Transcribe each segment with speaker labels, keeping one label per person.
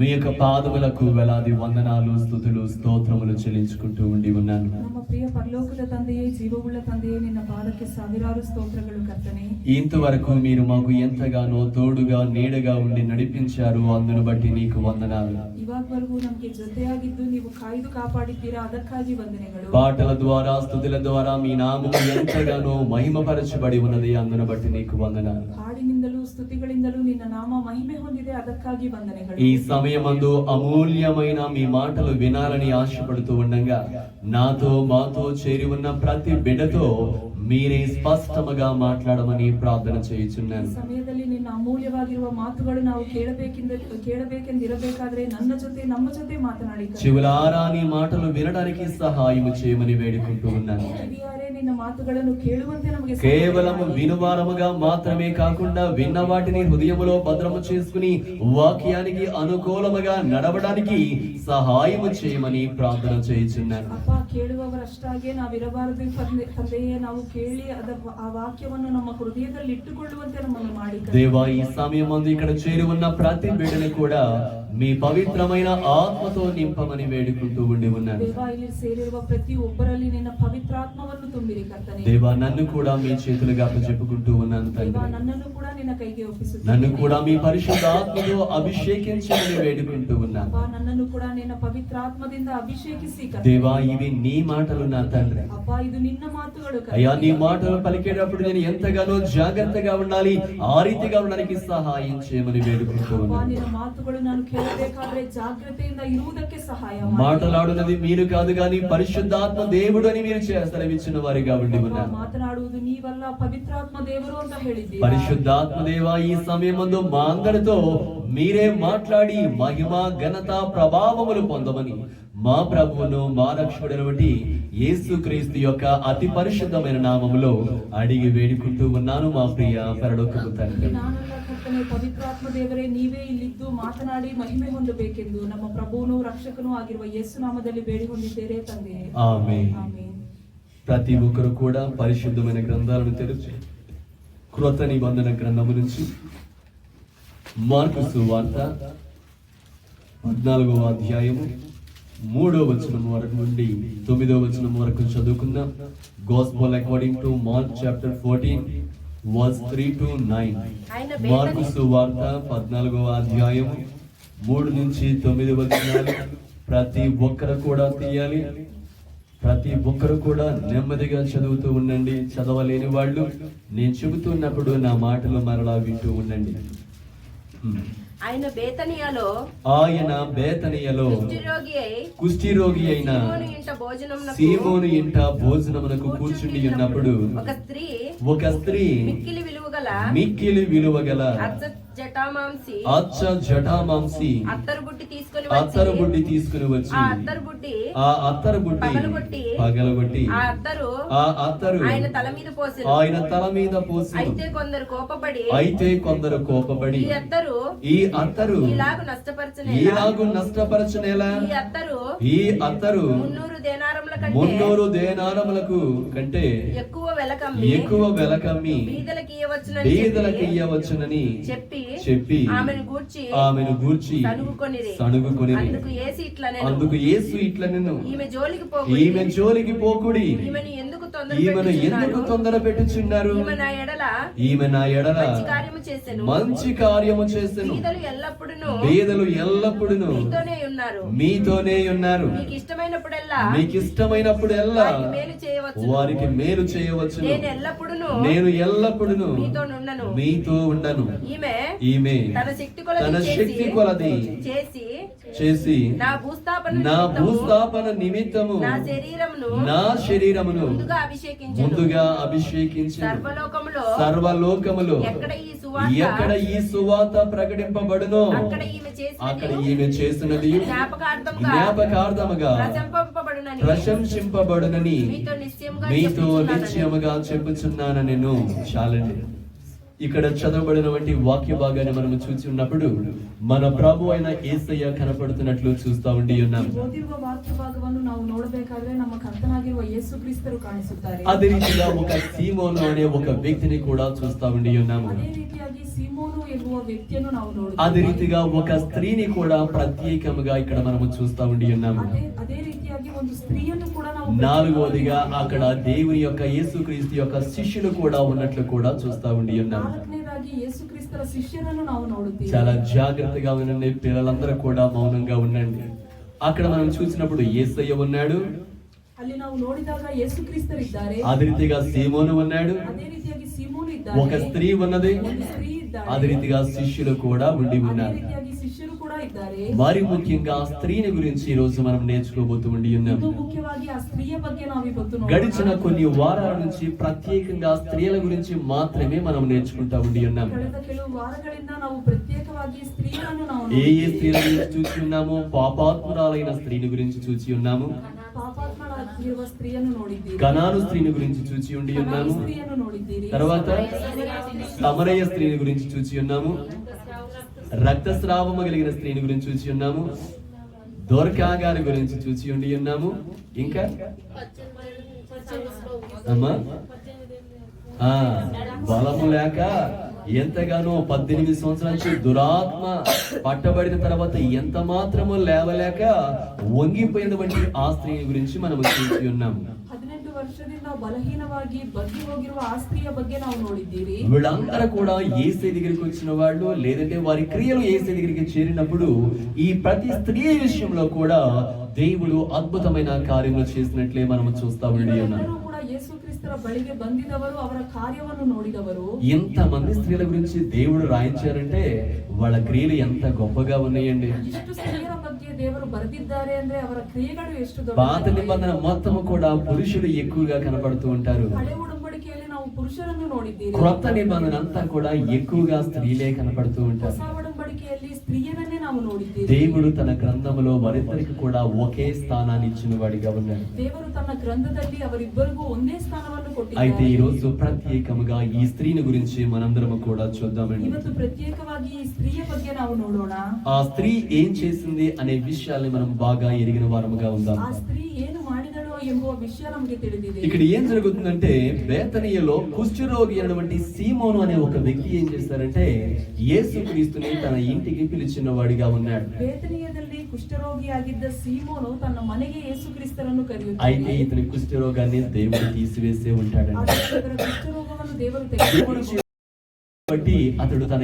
Speaker 1: మీ యొక్క పాదములకు వేలాది వందనాలు, స్తుతులు, స్తోత్రములు చెల్లించుకుంటూ ఉండి ఉన్నాను.
Speaker 2: ನಮ್ಮ ಪ್ರಿಯ ಪರಲೋಕದ ತಂದೆಯೇ, ಜೀವವುಳ್ಳ ತಂದೆಯೇ, ನಿನ್ನ ಪಾದಕ್ಕೆ ಸಾವಿರಾರು ಸ್ತೋತ್ರಗಳು ಕರ್ತನೇ.
Speaker 1: ఇంతవరకు మీరు మాకు ఎంతగానో తోడుగా నీడగా ఉండి నడిపించారు, అందును బట్టి నీకు వందనాలు.
Speaker 2: ಇವಾಗವರೆಗೂ ನಮಗೆ ಜೊತೆಯಾಗಿದ್ದು ನೀವು ಕಾಯ್ದು ಕಾಪಾಡಿದ್ದೀರಾ, ಅದಕ್ಕಾಗಿ ವಂದನೆಗಳು.
Speaker 1: పాటల ద్వారా, స్తుతుల ద్వారా మీ నామము ఎంతగానో మహిమపరచబడి ఉన్నది, అందును బట్టి నీకు వందనాలు.
Speaker 2: ಹಾಡಿನಿಂದಲೂ ಸ್ತುತಿಗಳಿಂದಲೂ ನಿನ್ನ ನಾಮ ಮಹಿಮೆ ಹೊಂದಿದೆ, ಅದಕ್ಕಾಗಿ ವಂದನೆಗಳು.
Speaker 1: ఈ సమయమందు అమూల్యమైన మీ మాటలు వినాలని ఆశపడుతూ ఉండగా నాతో మాతో చేరి ఉన్న ప్రతి బిడ్డతో మీరే స్పష్టముగా మాట్లాడమని ప్రార్థన చేయుచున్నాను.
Speaker 2: ಸಮಯದಲ್ಲಿ ನಿನ್ನ ಅಮೂಲ್ಯವಾಗಿರುವ ಮಾತುಗಳು ನಾವು ಕೇಳಬೇಕೆಂದಿರಬೇಕಾದ್ರೆ ನನ್ನ ಜೊತೆ ನಮ್ಮ ಜೊತೆ ಮಾತನಾಡಿ
Speaker 1: చెవులారా నీ మాటలు వినడానికి సహాయం చేయమని వేడుకుంటూ ఉన్నాను.
Speaker 2: నిన్న మాటలను కేಳುವಂತೆ ನಮಗೆ
Speaker 1: కేవలం వినువారముగా మాత్రమే కాకుండా విన్న వాటిని హృదయములో భద్రము చేసుకుని వాక్యానికి అనుకూలముగా నడవడానికి సహాయం చేయమని ప్రార్థన చేయుచున్నాను.
Speaker 2: ಅಪ್ಪ, ಕೇಳುವವರಷ್ಟಾಗೆ ನಾವಿರಬಾರದು ತಂದೆಯೇ, ನಾವು ಕೇಳಿ ಆ ವಾಕ್ಯವನ್ನು ನಮ್ಮ ಹೃದಯದಲ್ಲಿ ಇಟ್ಟುಕೊಳ್ಳುವಂತೆ ನಮ್ಮನ್ನು ಮಾಡಿ.
Speaker 1: దేవా, ఈ సమయమందు ఇక్కడ చేరి ఉన్న ప్రతి బిడ్డని కూడా మీ పవిత్రమైన ఆత్మతో నింపమని వేడుకుంటూ ఉండి ఉన్నాను.
Speaker 2: దేవా, ಇಲ್ಲಿ ಸೇರಿರುವ ಪ್ರತಿ ಒಬ್ಬರಲ್ಲಿ ನಿನ್ನ ಪವಿತ್ರಾತ್ಮವನ್ನು ತುಂಬಿರಿ ಕರ್ತನೇ.
Speaker 1: దేవా, నన్ను కూడా మీ చేతులుగా చెప్పుకుంటూ ఉన్నాను తండ్రి.
Speaker 2: ದೇವಾ, నన్నನ್ನು ಕೂಡ ನಿನ್ನ ಕೈಗೆ ಒಪ್ಪಿಸುತ್ತೇನೆ.
Speaker 1: నన్ను కూడా మీ పరిశుద్ధ ఆత్మతో అభిషేకించమని వేడుకుంటూ ఉన్నాను.
Speaker 2: ಅಪ್ಪ, ನನ್ನನ್ನು ಕೂಡ ನಿನ್ನ ಪವಿತ್ರಾತ್ಮದಿಂದ ಅಭಿಷೇಕಿಸಿ ಕರ್ತನೇ.
Speaker 1: దేవా, ఇవి నీ మాటలు నా తండ్రి.
Speaker 2: ಅಪ್ಪ, ಇದು ನಿನ್ನ ಮಾತುಗಳು ಕರ್ತನೇ.
Speaker 1: అయ్యా, నీ మాటలు పలికేటప్పుడు నేను ఎంతగానో జాగ్రత్తగా ఉండాలి, ఆ రీతిగా ఉండడానికి సహాయం చేయమని వేడుకుంటూ
Speaker 2: ಅಪ್ಪ,
Speaker 1: ఉన్నాను.
Speaker 2: ನಿನ್ನ ಮಾತುಗಳು ನಾನು ಕೇಳಬೇಕಾದ್ರೆ ಜಾಗೃತೆಯಿಂದ ಇರುವುದಕ್ಕೆ ಸಹಾಯ ಮಾಡಿ.
Speaker 1: మాట్లాడున్నది మీరు కాదు గాని పరిశుద్ధాత్మ దేవుడు అని మీరు సెలవిచ్చిన వారిగా ఉండి ఉన్నారు.
Speaker 2: మాట్లాడుವುದು ನೀವಲ್ಲ, పవిత్రాత్మ ದೇವರು ಅಂತ ಹೇಳಿದ್ದೀರಾ.
Speaker 1: పరిశుద్ధాత్మ దేవా, ఈ సమయమందు మా అందరితో మీరే మాట్లాడి మహిమ, ఘనత, ప్రభావములు పొందమని మా ప్రభువును మా రక్షకుడైన యేసుక్రీస్తు యొక్క అతి పరిశుద్ధమైన నామములో అడిగి వేడుకుంటూ ఉన్నాను మా ప్రియ పరలోకపు తండ్రి.
Speaker 2: ನಾನಲ್ಲ ಕರ್ತನೇ, ಪವಿತ್ರಾತ್ಮ ದೇವರೇ, ನೀವೇ ಇಲ್ಲಿದ್ದು ಮಾತನಾಡಿ ಮಹಿಮೆ ಹೊಂದಬೇಕೆಂದು ನಮ್ಮ ಪ್ರಭುವನು ರಕ್ಷಕನೂ ಆಗಿರುವ ಯೇಸು ನಾಮದಲ್ಲಿ ಬೇಡಿ ಹೊಂದಿದ್ದೇವೆ ತಂದೆಯೇ.
Speaker 1: ఆమేన్.
Speaker 2: ಆಮೆನ್.
Speaker 1: ప్రతి ఒక్కరు కూడా పరిశుద్ధమైన గ్రంథాలను తెరిచి కృత నిబంధన గ్రంథము నుంచి మార్కు సువార్త 14వ అధ్యాయము 3వ వచనం వరకు నుండి 9వ వచనం వరకు చదువుకుందాం. Gospel according to Mark chapter 14 verse 3 to 9. Mark సువార్త 14వ అధ్యాయము 3 నుంచి 9 వచనాలు ప్రతి ఒక్కరు కూడా తీయాలి. ప్రతి ఒక్కరు కూడా నెమ్మదిగా చదువుతూ ఉండండి. చదవలేని వాళ్ళు నేను చెబుతున్నప్పుడు నా మాటలు మరలా వింటూ ఉండండి.
Speaker 3: ఆయన బేతనియాలో
Speaker 1: కుష్ఠిరోగి అయిన సీమోను ఇంట భోజనమునకు కూర్చుండి ఉన్నప్పుడు ఒక స్త్రీ మిక్కిలి విలువగల అచ్చ జటామాంసి అత్తరు బుడ్డి తీసుకుని వచ్చి ఆ అత్తరు బుడ్డి పగలగొట్టి ఆ అత్తరు ఆయన తల మీద పోసి
Speaker 3: అయితే
Speaker 1: కొందరు కోపపడి ఈ అత్తరు ఇలాగు నష్టపరచనేలా ఈ అత్తరు 300 దేనారములకు కంటే ఎక్కువ వెల కమ్మి బీదలకు ఇయ్యవచ్చునని చెప్పి ఆమెను గూర్చి సణుగుకొని అందుకు యేసు ఇట్లా నిన్ను ఈమె జోలికి పోకుడి, ఈమెను ఎందుకు తొందర పెట్టుచున్నారు, ఈమె నా ఎడల మంచి కార్యము చేసెను, బీదలు ఎల్లప్పుడూ మీతోనే ఉన్నారు, మీకు ఇష్టమైనప్పుడెల్లా వారికి మేలు చేయవచ్చు, నేను ఎల్లప్పుడూ మీతో ఉండను. ఈమె తన శక్తి కొలది చేసి నా భూస్థాపన నిమిత్తము నా శరీరమును ముందుగా అభిషేకించి సర్వలోకములో ఎక్కడ ఈ సువార్త ప్రకటింపబడునో అక్కడ ఈమె చేసినది జ్ఞాపకార్థముగా ప్రశంసింపబడునని మీతో నిశ్చయముగా చెప్పుచున్నాను నేను. చాలండి. ఇక్కడ చదవబడినటువంటి వాక్య భాగాన్ని మనం చూసి ఉన్నప్పుడు మన ప్రభు అయిన యేసయ్య కనపడుతున్నట్లు చూస్తా ఉండి ఉన్నాం. అదే రీతిగా ఒక సీమోను అనే ఒక వ్యక్తిని కూడా చూస్తా ఉండి ఉన్నాము.
Speaker 2: ಎಂಬುವ ವ್ಯಕ್ತಿಯನ್ನು ನಾವು
Speaker 1: అదే
Speaker 2: ನೋಡುತ್ತೇವೆ.
Speaker 1: రీతిగా ఒక స్త్రీని కూడా ప్రత్యేకముగా ఇక్కడ మనము చూస్తా ఉండి ఉన్నాము.
Speaker 2: ಅದೇ ರೀತಿಯಾಗಿ ಒಂದು ಸ್ತ್ರೀಯನ್ನು ಕೂಡ ನಾವು
Speaker 1: నాలుగవదిగా అక్కడ దేవుని యొక్క యేసుక్రీస్తు యొక్క శిష్యులు కూడా ఉన్నట్లు కూడా చూస్తా ఉండి ఉన్నాము.
Speaker 2: ನಾಲ್ಕನೇದಾಗಿ ಯೇಸು ಕ್ರಿಸ್ತರ ಶಿಷ್ಯರನ್ನು ನಾವು ನೋಡುತ್ತೇವೆ.
Speaker 1: చాలా జాగ్రత్తగా ఉండండి, పిల్లలందరూ కూడా మౌనంగా ఉండండి. అక్కడ మనం చూసినప్పుడు యేసయ్య ఉన్నాడు,
Speaker 2: ಅಲ್ಲಿ ನಾವು ನೋಡಿದಾಗ ಯೇಸು ಕ್ರಿಸ್ತರಿದ್ದಾರೆ.
Speaker 1: అదే రీతిగా సీమోను ఉన్నాడు,
Speaker 2: ಅದೇ ರೀತಿಯಾಗಿ ಸೀಮೋನು
Speaker 1: ఒక
Speaker 2: ಇದ್ದಾರೆ.
Speaker 1: స్త్రీ ఉన్నది,
Speaker 2: ಒಂದು ಸ್ತ್ರೀ ಇದ್ದಾಳೆ.
Speaker 1: అదే రీతిగా శిష్యులు కూడా ఉండి
Speaker 2: ಅದೇ
Speaker 1: ఉన్నారు.
Speaker 2: ರೀತಿಯಾಗಿ ಶಿಷ್ಯರು ಕೂಡ ಇದ್ದಾರೆ.
Speaker 1: మరి ముఖ్యంగా ఆ స్త్రీని గురించి ఈ రోజు మనం నేర్చుకోబోతూ ఉండి ఉన్నాం.
Speaker 2: ಇನ್ನು ಮುಖ್ಯವಾಗಿ ಆ ಸ್ತ್ರೀಯ ಬಗ್ಗೆ ನಾವು ಇವತ್ತು
Speaker 1: గడిచిన
Speaker 2: ನೋಡೋಣ.
Speaker 1: కొన్ని వారాల నుంచి ప్రత్యేకంగా స్త్రీల గురించి మాత్రమే మనం నేర్చుకుంటా ఉండి ఉన్నాం.
Speaker 2: ಕಳೆದ ಕೆಲವು ವಾರಗಳಿಂದ ನಾವು ಪ್ರತ್ಯೇಕವಾಗಿ ಸ್ತ್ರೀಯರನ್ನು ನಾವು
Speaker 1: ఏ ఏ స్త్రీల
Speaker 2: ನೋಡುತ್ತೇವೆ.
Speaker 1: గురించి చూసి ఉన్నాము? పాపాత్మురాలైన స్త్రీని గురించి చూసి ఉన్నాము,
Speaker 2: ಪಾಪಾತ್ಮಳಾಗಿರುವ ಸ್ತ್ರೀಯನ್ನು ನೋಡಿದ್ದೀರಿ.
Speaker 1: కనాను స్త్రీని గురించి చూసి ఉండి
Speaker 2: ಕನಾನಿ
Speaker 1: ఉన్నాము,
Speaker 2: ಸ್ತ್ರೀಯನ್ನು ನೋಡಿದ್ದೀರಿ.
Speaker 1: తర్వాత సమరయ స్త్రీని గురించి చూసి ఉన్నాము, రక్తస్రావము కలిగిన స్త్రీని గురించి చూసి ఉన్నాము, దోర్కా గారి గురించి చూసి ఉండి ఉన్నాము. ఇంకా అమ్మా బలము లేక ఎంతగానో 18 సంవత్సరాల నుంచి దురాత్మ పట్టబడిన తర్వాత ఎంత మాత్రము లేవలేక వంగిపోయినటువంటి ఆ స్త్రీని గురించి మనం చూసి ఉన్నాము.
Speaker 2: 18 ವರ್ಷದಿಂದ ಬಲಹೀನವಾಗಿ ಬಗ್ಗಿ ಹೋಗಿರುವ ಆ ಸ್ತ್ರೀಯ ಬಗ್ಗೆ ನಾವು ನೋಡಿದ್ದೀರಿ.
Speaker 1: వీళ్ళందరూ కూడా యేసే దగ్గరికి వచ్చిన వాళ్ళు, లేదంటే వారి క్రియలు యేసే దగ్గరికి చేరినప్పుడు ఈ ప్రతి స్త్రీ విషయంలో కూడా దేవుడు అద్భుతమైన కార్యములు చేసినట్లే మనం చూస్తా ఉండి ఉన్నాం.
Speaker 2: ಇವರೆಲ್ಲರೂ ಕೂಡ ಯೇಸು ಕ್ರಿಸ್ತರ ಬಳಿಗೆ ಬಂದಿದವರು, ಅವರ ಕಾರ್ಯವನ್ನು ನೋಡಿದವರು.
Speaker 1: ఎంత మంది స్త్రీల గురించి దేవుడు రాయించారంటే వాళ్ళ క్రియలు ఎంత గొప్పగా ఉన్నాయండి.
Speaker 2: ಇಷ್ಟು ಸ್ತ್ರೀಯರ ಬಗ್ಗೆ ದೇವರು ಬರೆದಿದ್ದಾರೆ ಅಂದ್ರೆ ಅವರ ಕ್ರಿಯೆಗಳು ಎಷ್ಟು
Speaker 1: పాత
Speaker 2: ದೊಡ್ಡ.
Speaker 1: నిబంధన మొత్తము కూడా పురుషులు ఎక్కువగా కనపడుతూ ఉంటారు.
Speaker 2: ಹಳೆ ಉಡಂಬಡಿಕೆಯಲ್ಲಿ ನಾವು ಪುರುಷರನ್ನು ನೋಡಿದ್ದೀರಿ.
Speaker 1: క్రొత్త నిబంధన అంతా కూడా ఎక్కువగా స్త్రీలే కనపడుతూ ఉంటారు.
Speaker 2: ಹೊಸ ಒಡಂಬಡಿಕೆಯಲ್ಲಿ ಸ್ತ್ರೀಯರನ್ನೇ ನಾವು ನೋಡಿದ್ದೀರಿ.
Speaker 1: దేవుడు తన గ్రంథములో వారిద్దరికి కూడా ఒకే స్థానాన్ని ఇచ్చిన వాడిగా ఉన్నాడు.
Speaker 2: ದೇವರು ತನ್ನ ಗ್ರಂಥದಲ್ಲಿ ಅವರಿಬ್ಬರಿಗೂ ಒಂದೇ ಸ್ಥಾನವನ್ನು
Speaker 1: అయితే ఈ
Speaker 2: ಕೊಟ್ಟಿದ್ದಾರೆ.
Speaker 1: రోజు ప్రత్యేకముగా ఈ స్త్రీని గురించి మనందరం కూడా చూద్దామండి.
Speaker 2: ಇವತ್ತು ಪ್ರತ್ಯೇಕವಾಗಿ ಈ ಸ್ತ್ರೀಯ ಬಗ್ಗೆ ನಾವು ನೋಡೋಣ.
Speaker 1: ఆ స్త్రీ ఏం చేసింది అనే విషయాల్ని మనం బాగా ఎరిగిన వారముగా ఉందాం.
Speaker 2: ಆ ಸ್ತ್ರೀ ಏನು ಮಾಡಿದಳು ಎಂಬುವ ವಿಷಯ ನಮಗೆ ತಿಳಿದಿದೆ.
Speaker 1: ఇక్కడ ఏం జరుగుతుందంటే బేతనీయలో కుష్ఠరోగి అయినటువంటి సీమోను అనే ఒక వ్యక్తి ఏం చేశారంటే యేసుక్రీస్తుని తన ఇంటికి పిలిచిన వాడిగా ఉన్నాడు.
Speaker 2: ಬೇತನಿಯದಲ್ಲಿ ಕುಷ್ಠರೋಗಿಯಾಗಿದ್ದ ಸೀಮೋನು ತನ್ನ ಮನೆಗೆ ಯೇಸು ಕ್ರಿಸ್ತರನ್ನು
Speaker 1: అయితే
Speaker 2: ಕರೆಯುತ್ತಾನೆ.
Speaker 1: ఇతని కుష్ఠరోగాన్ని దేవుడు తీసివేసే ఉంటాడండి.
Speaker 2: ಆದರೆ ಇವರ ಕುಷ್ಠರೋಗವನ್ನು ದೇವರು ತೆಗೆದುಕೊಳ್ಳಬಹುದು.
Speaker 1: కాబట్టి అతడు తన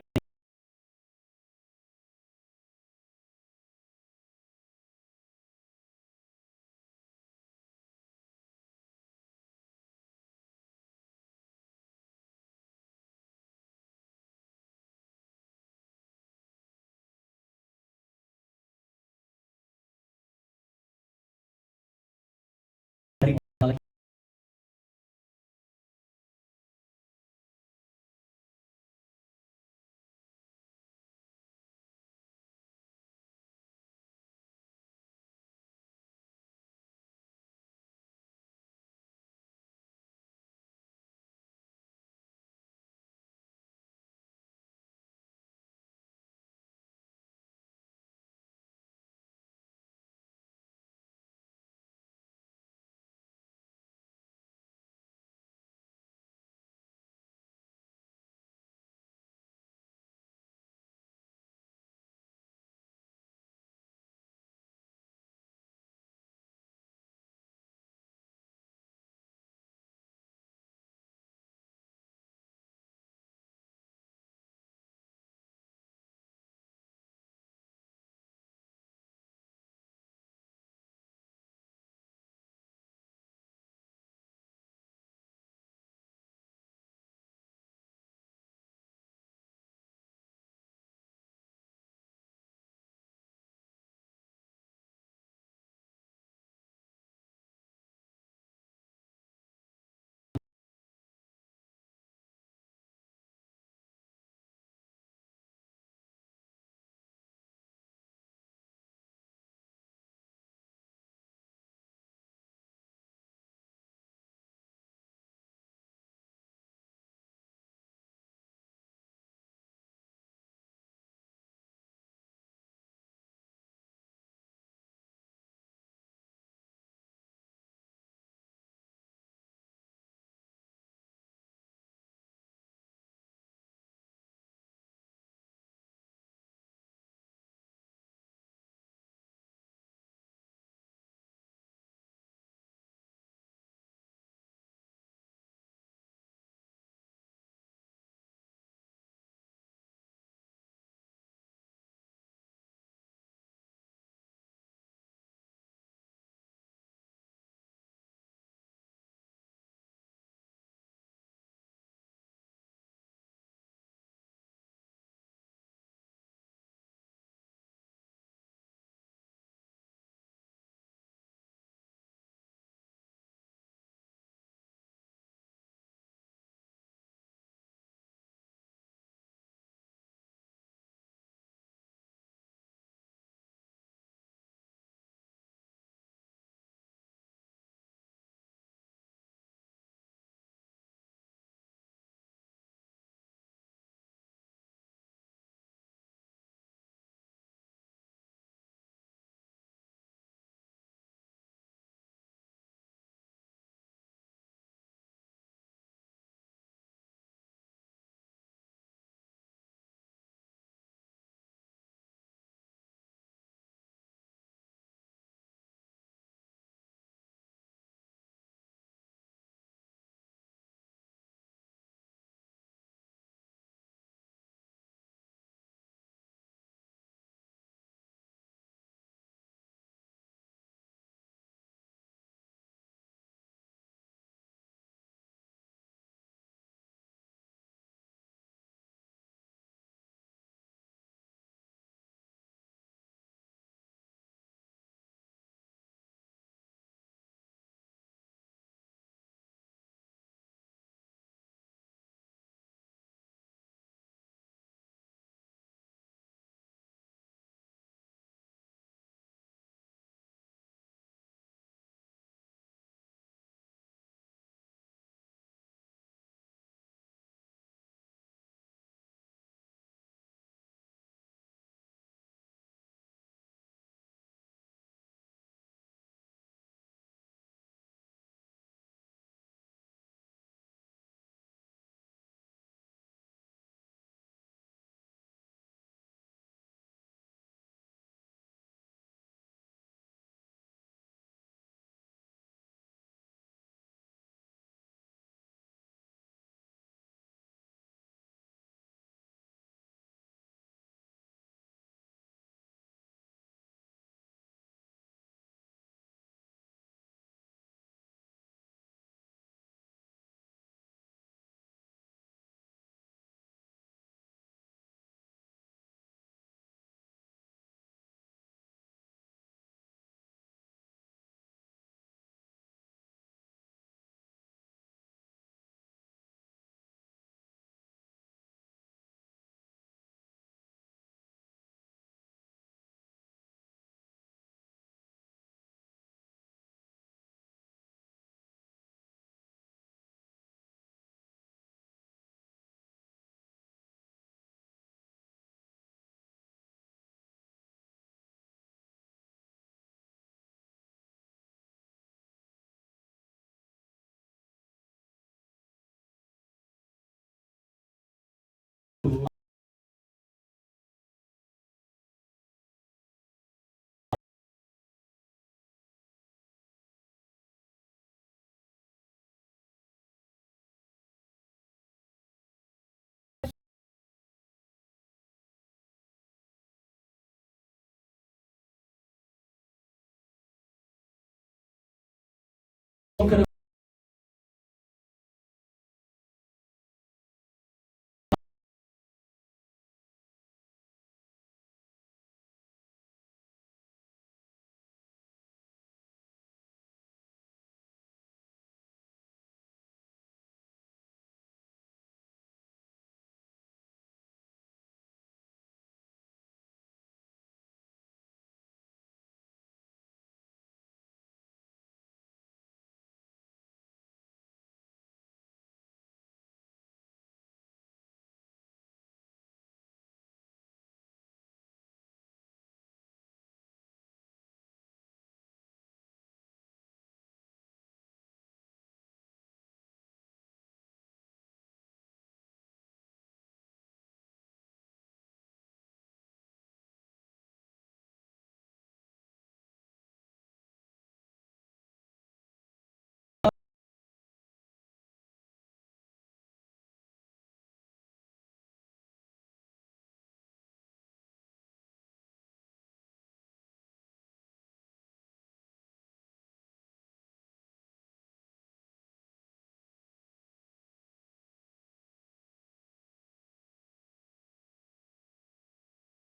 Speaker 1: ఒకరు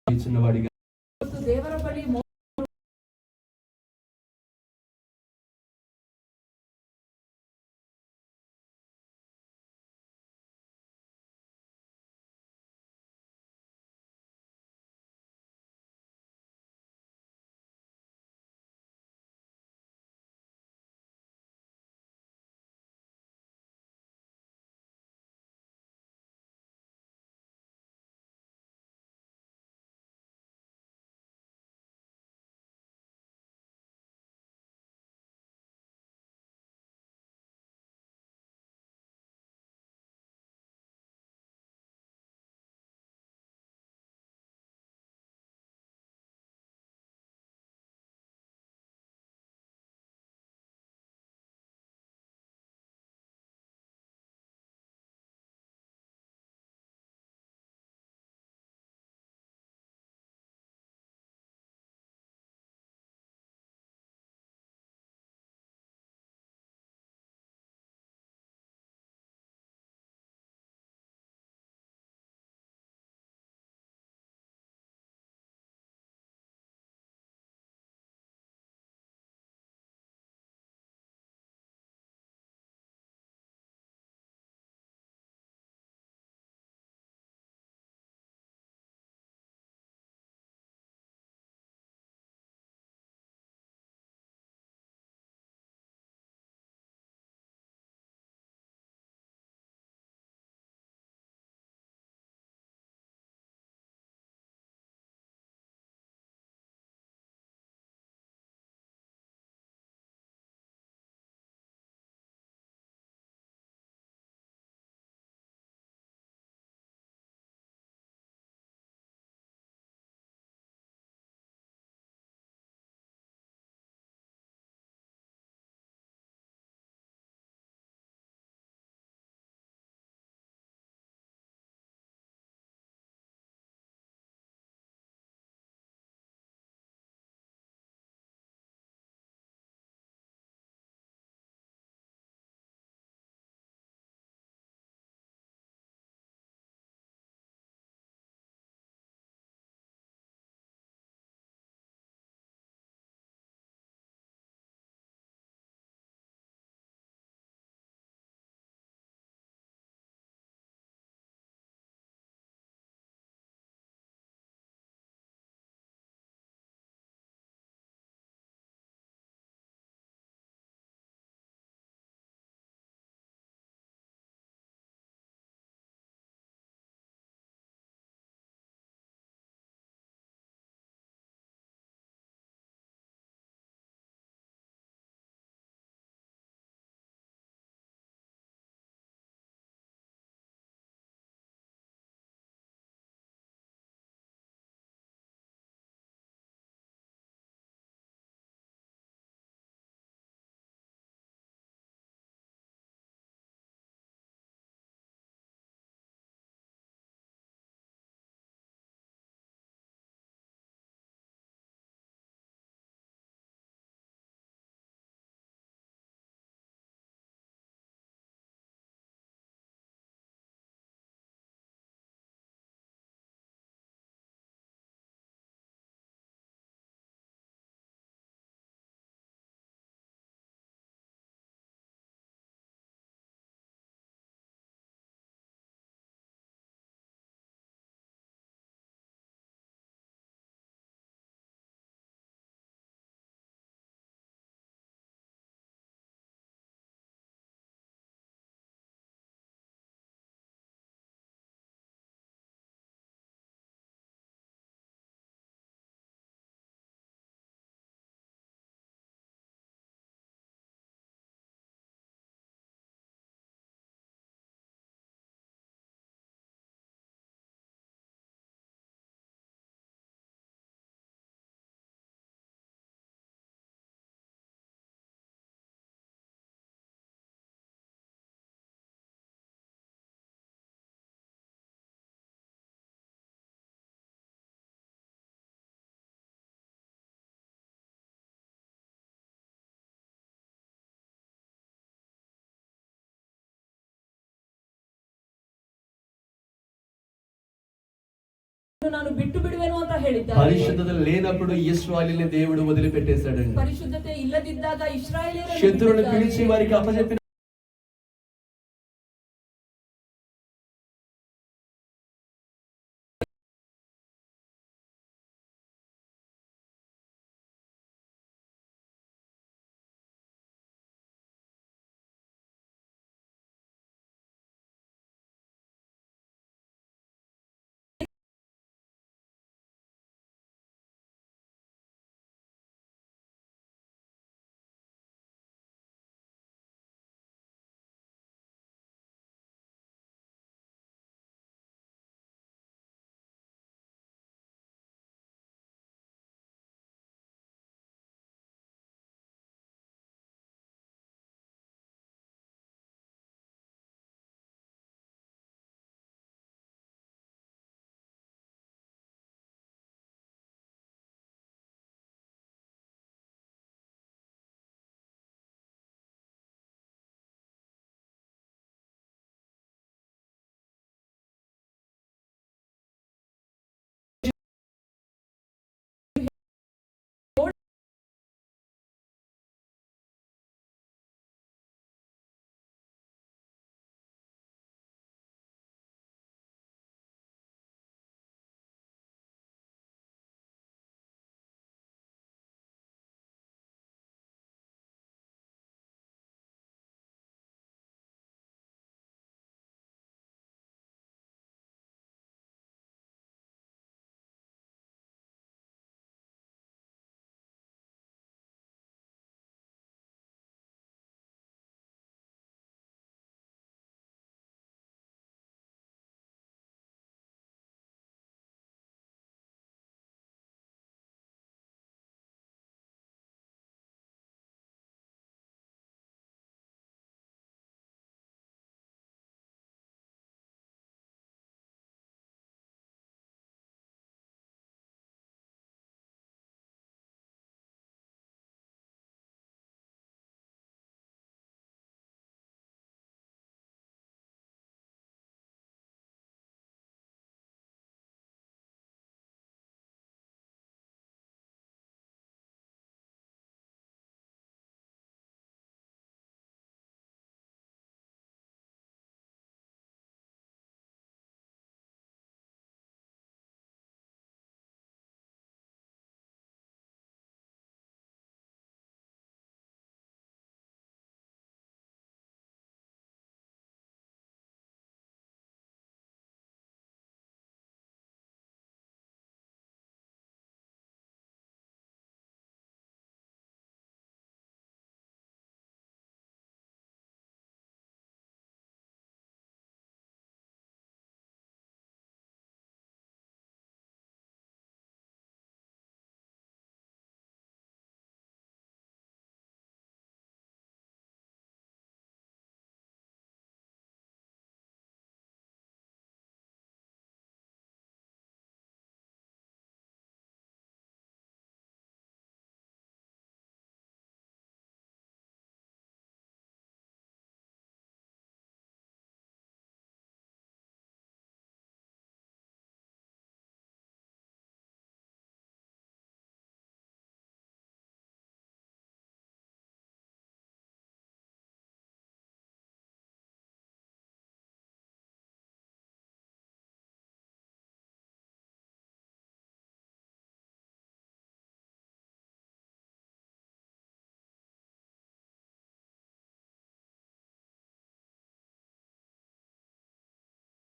Speaker 1: చిన్నవాడిగా
Speaker 2: ಮತ್ತು ದೇವರ ಬಳಿ ನಾನು ಬಿಟ್ಟು ಬಿಡುವೆನು ಅಂತ ಹೇಳಿದ್ದಾರೆ.
Speaker 1: పరిశుద్ధత లేనప్పుడు ఇశ్రాయేలుని దేవుడు వదిలిపెట్టేశాడండి.
Speaker 2: ಪರಿಶುದ್ಧತೆ ಇಲ್ಲದಿದ್ದಾಗ ಇಸ್ರಾಯೇಲ್ಯರನ್ನು
Speaker 1: శత్రువులను
Speaker 2: ಬಿಟ್ಟಿದ್ದಾರೆ.
Speaker 1: పిలిచి వారికి అప్పచెప్పిన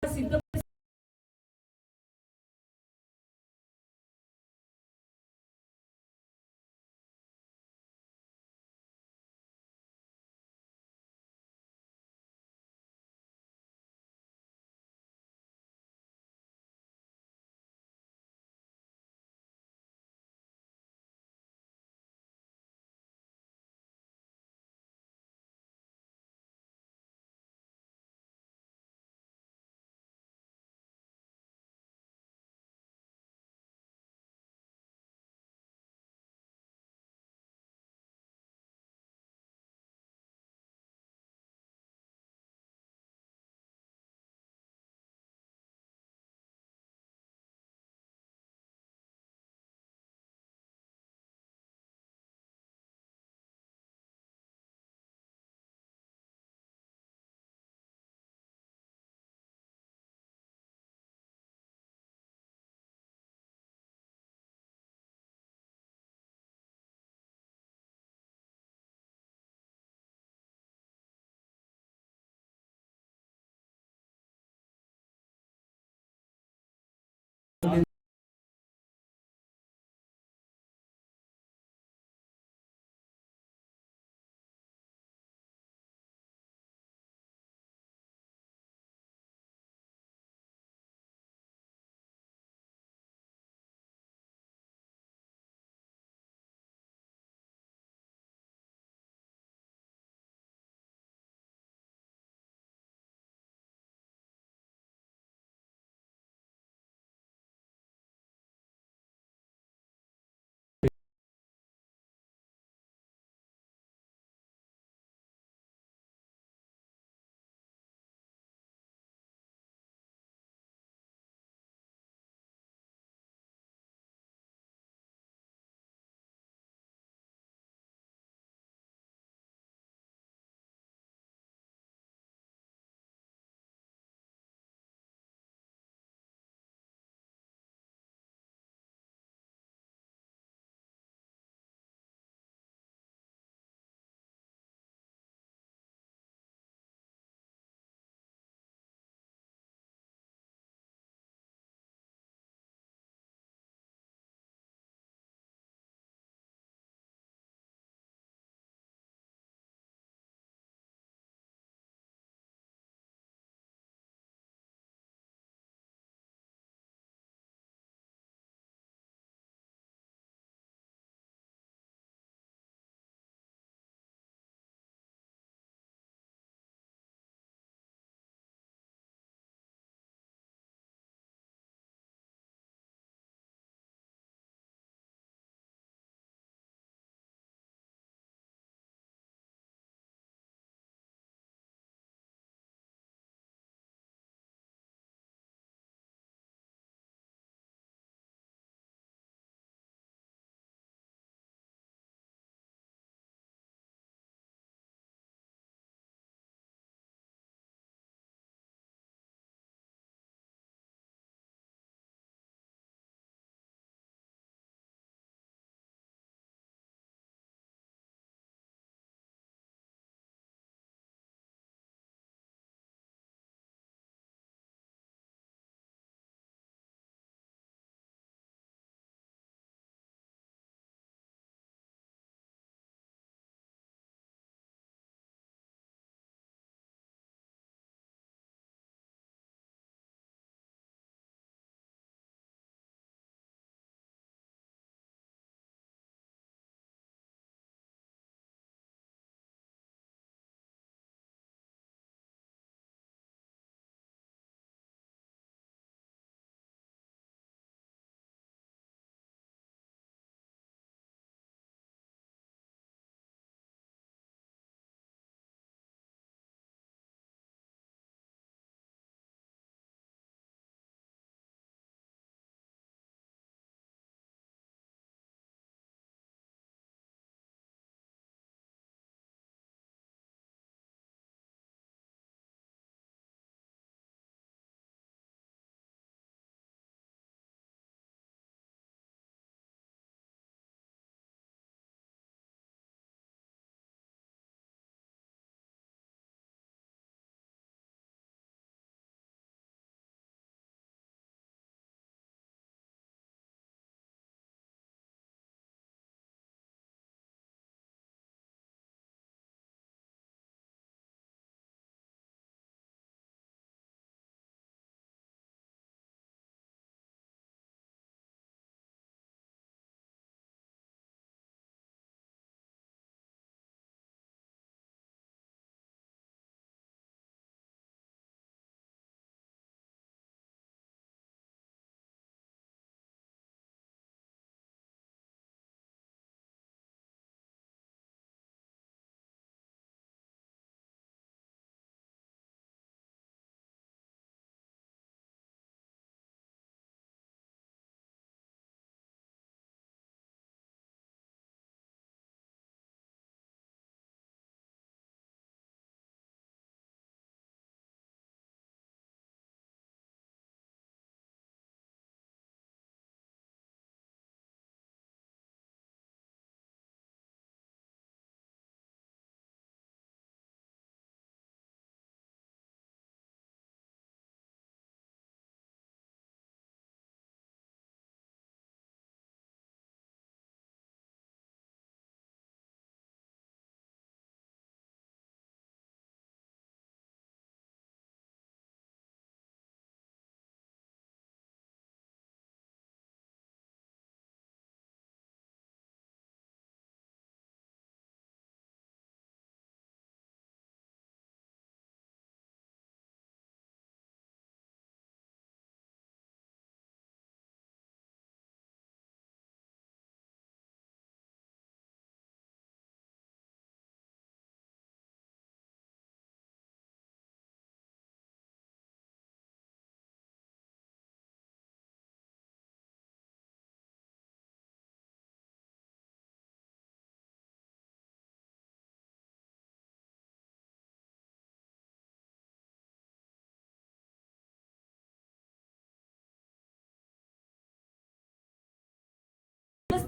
Speaker 2: ಸಿದ್ಧ
Speaker 1: ప్రార్థన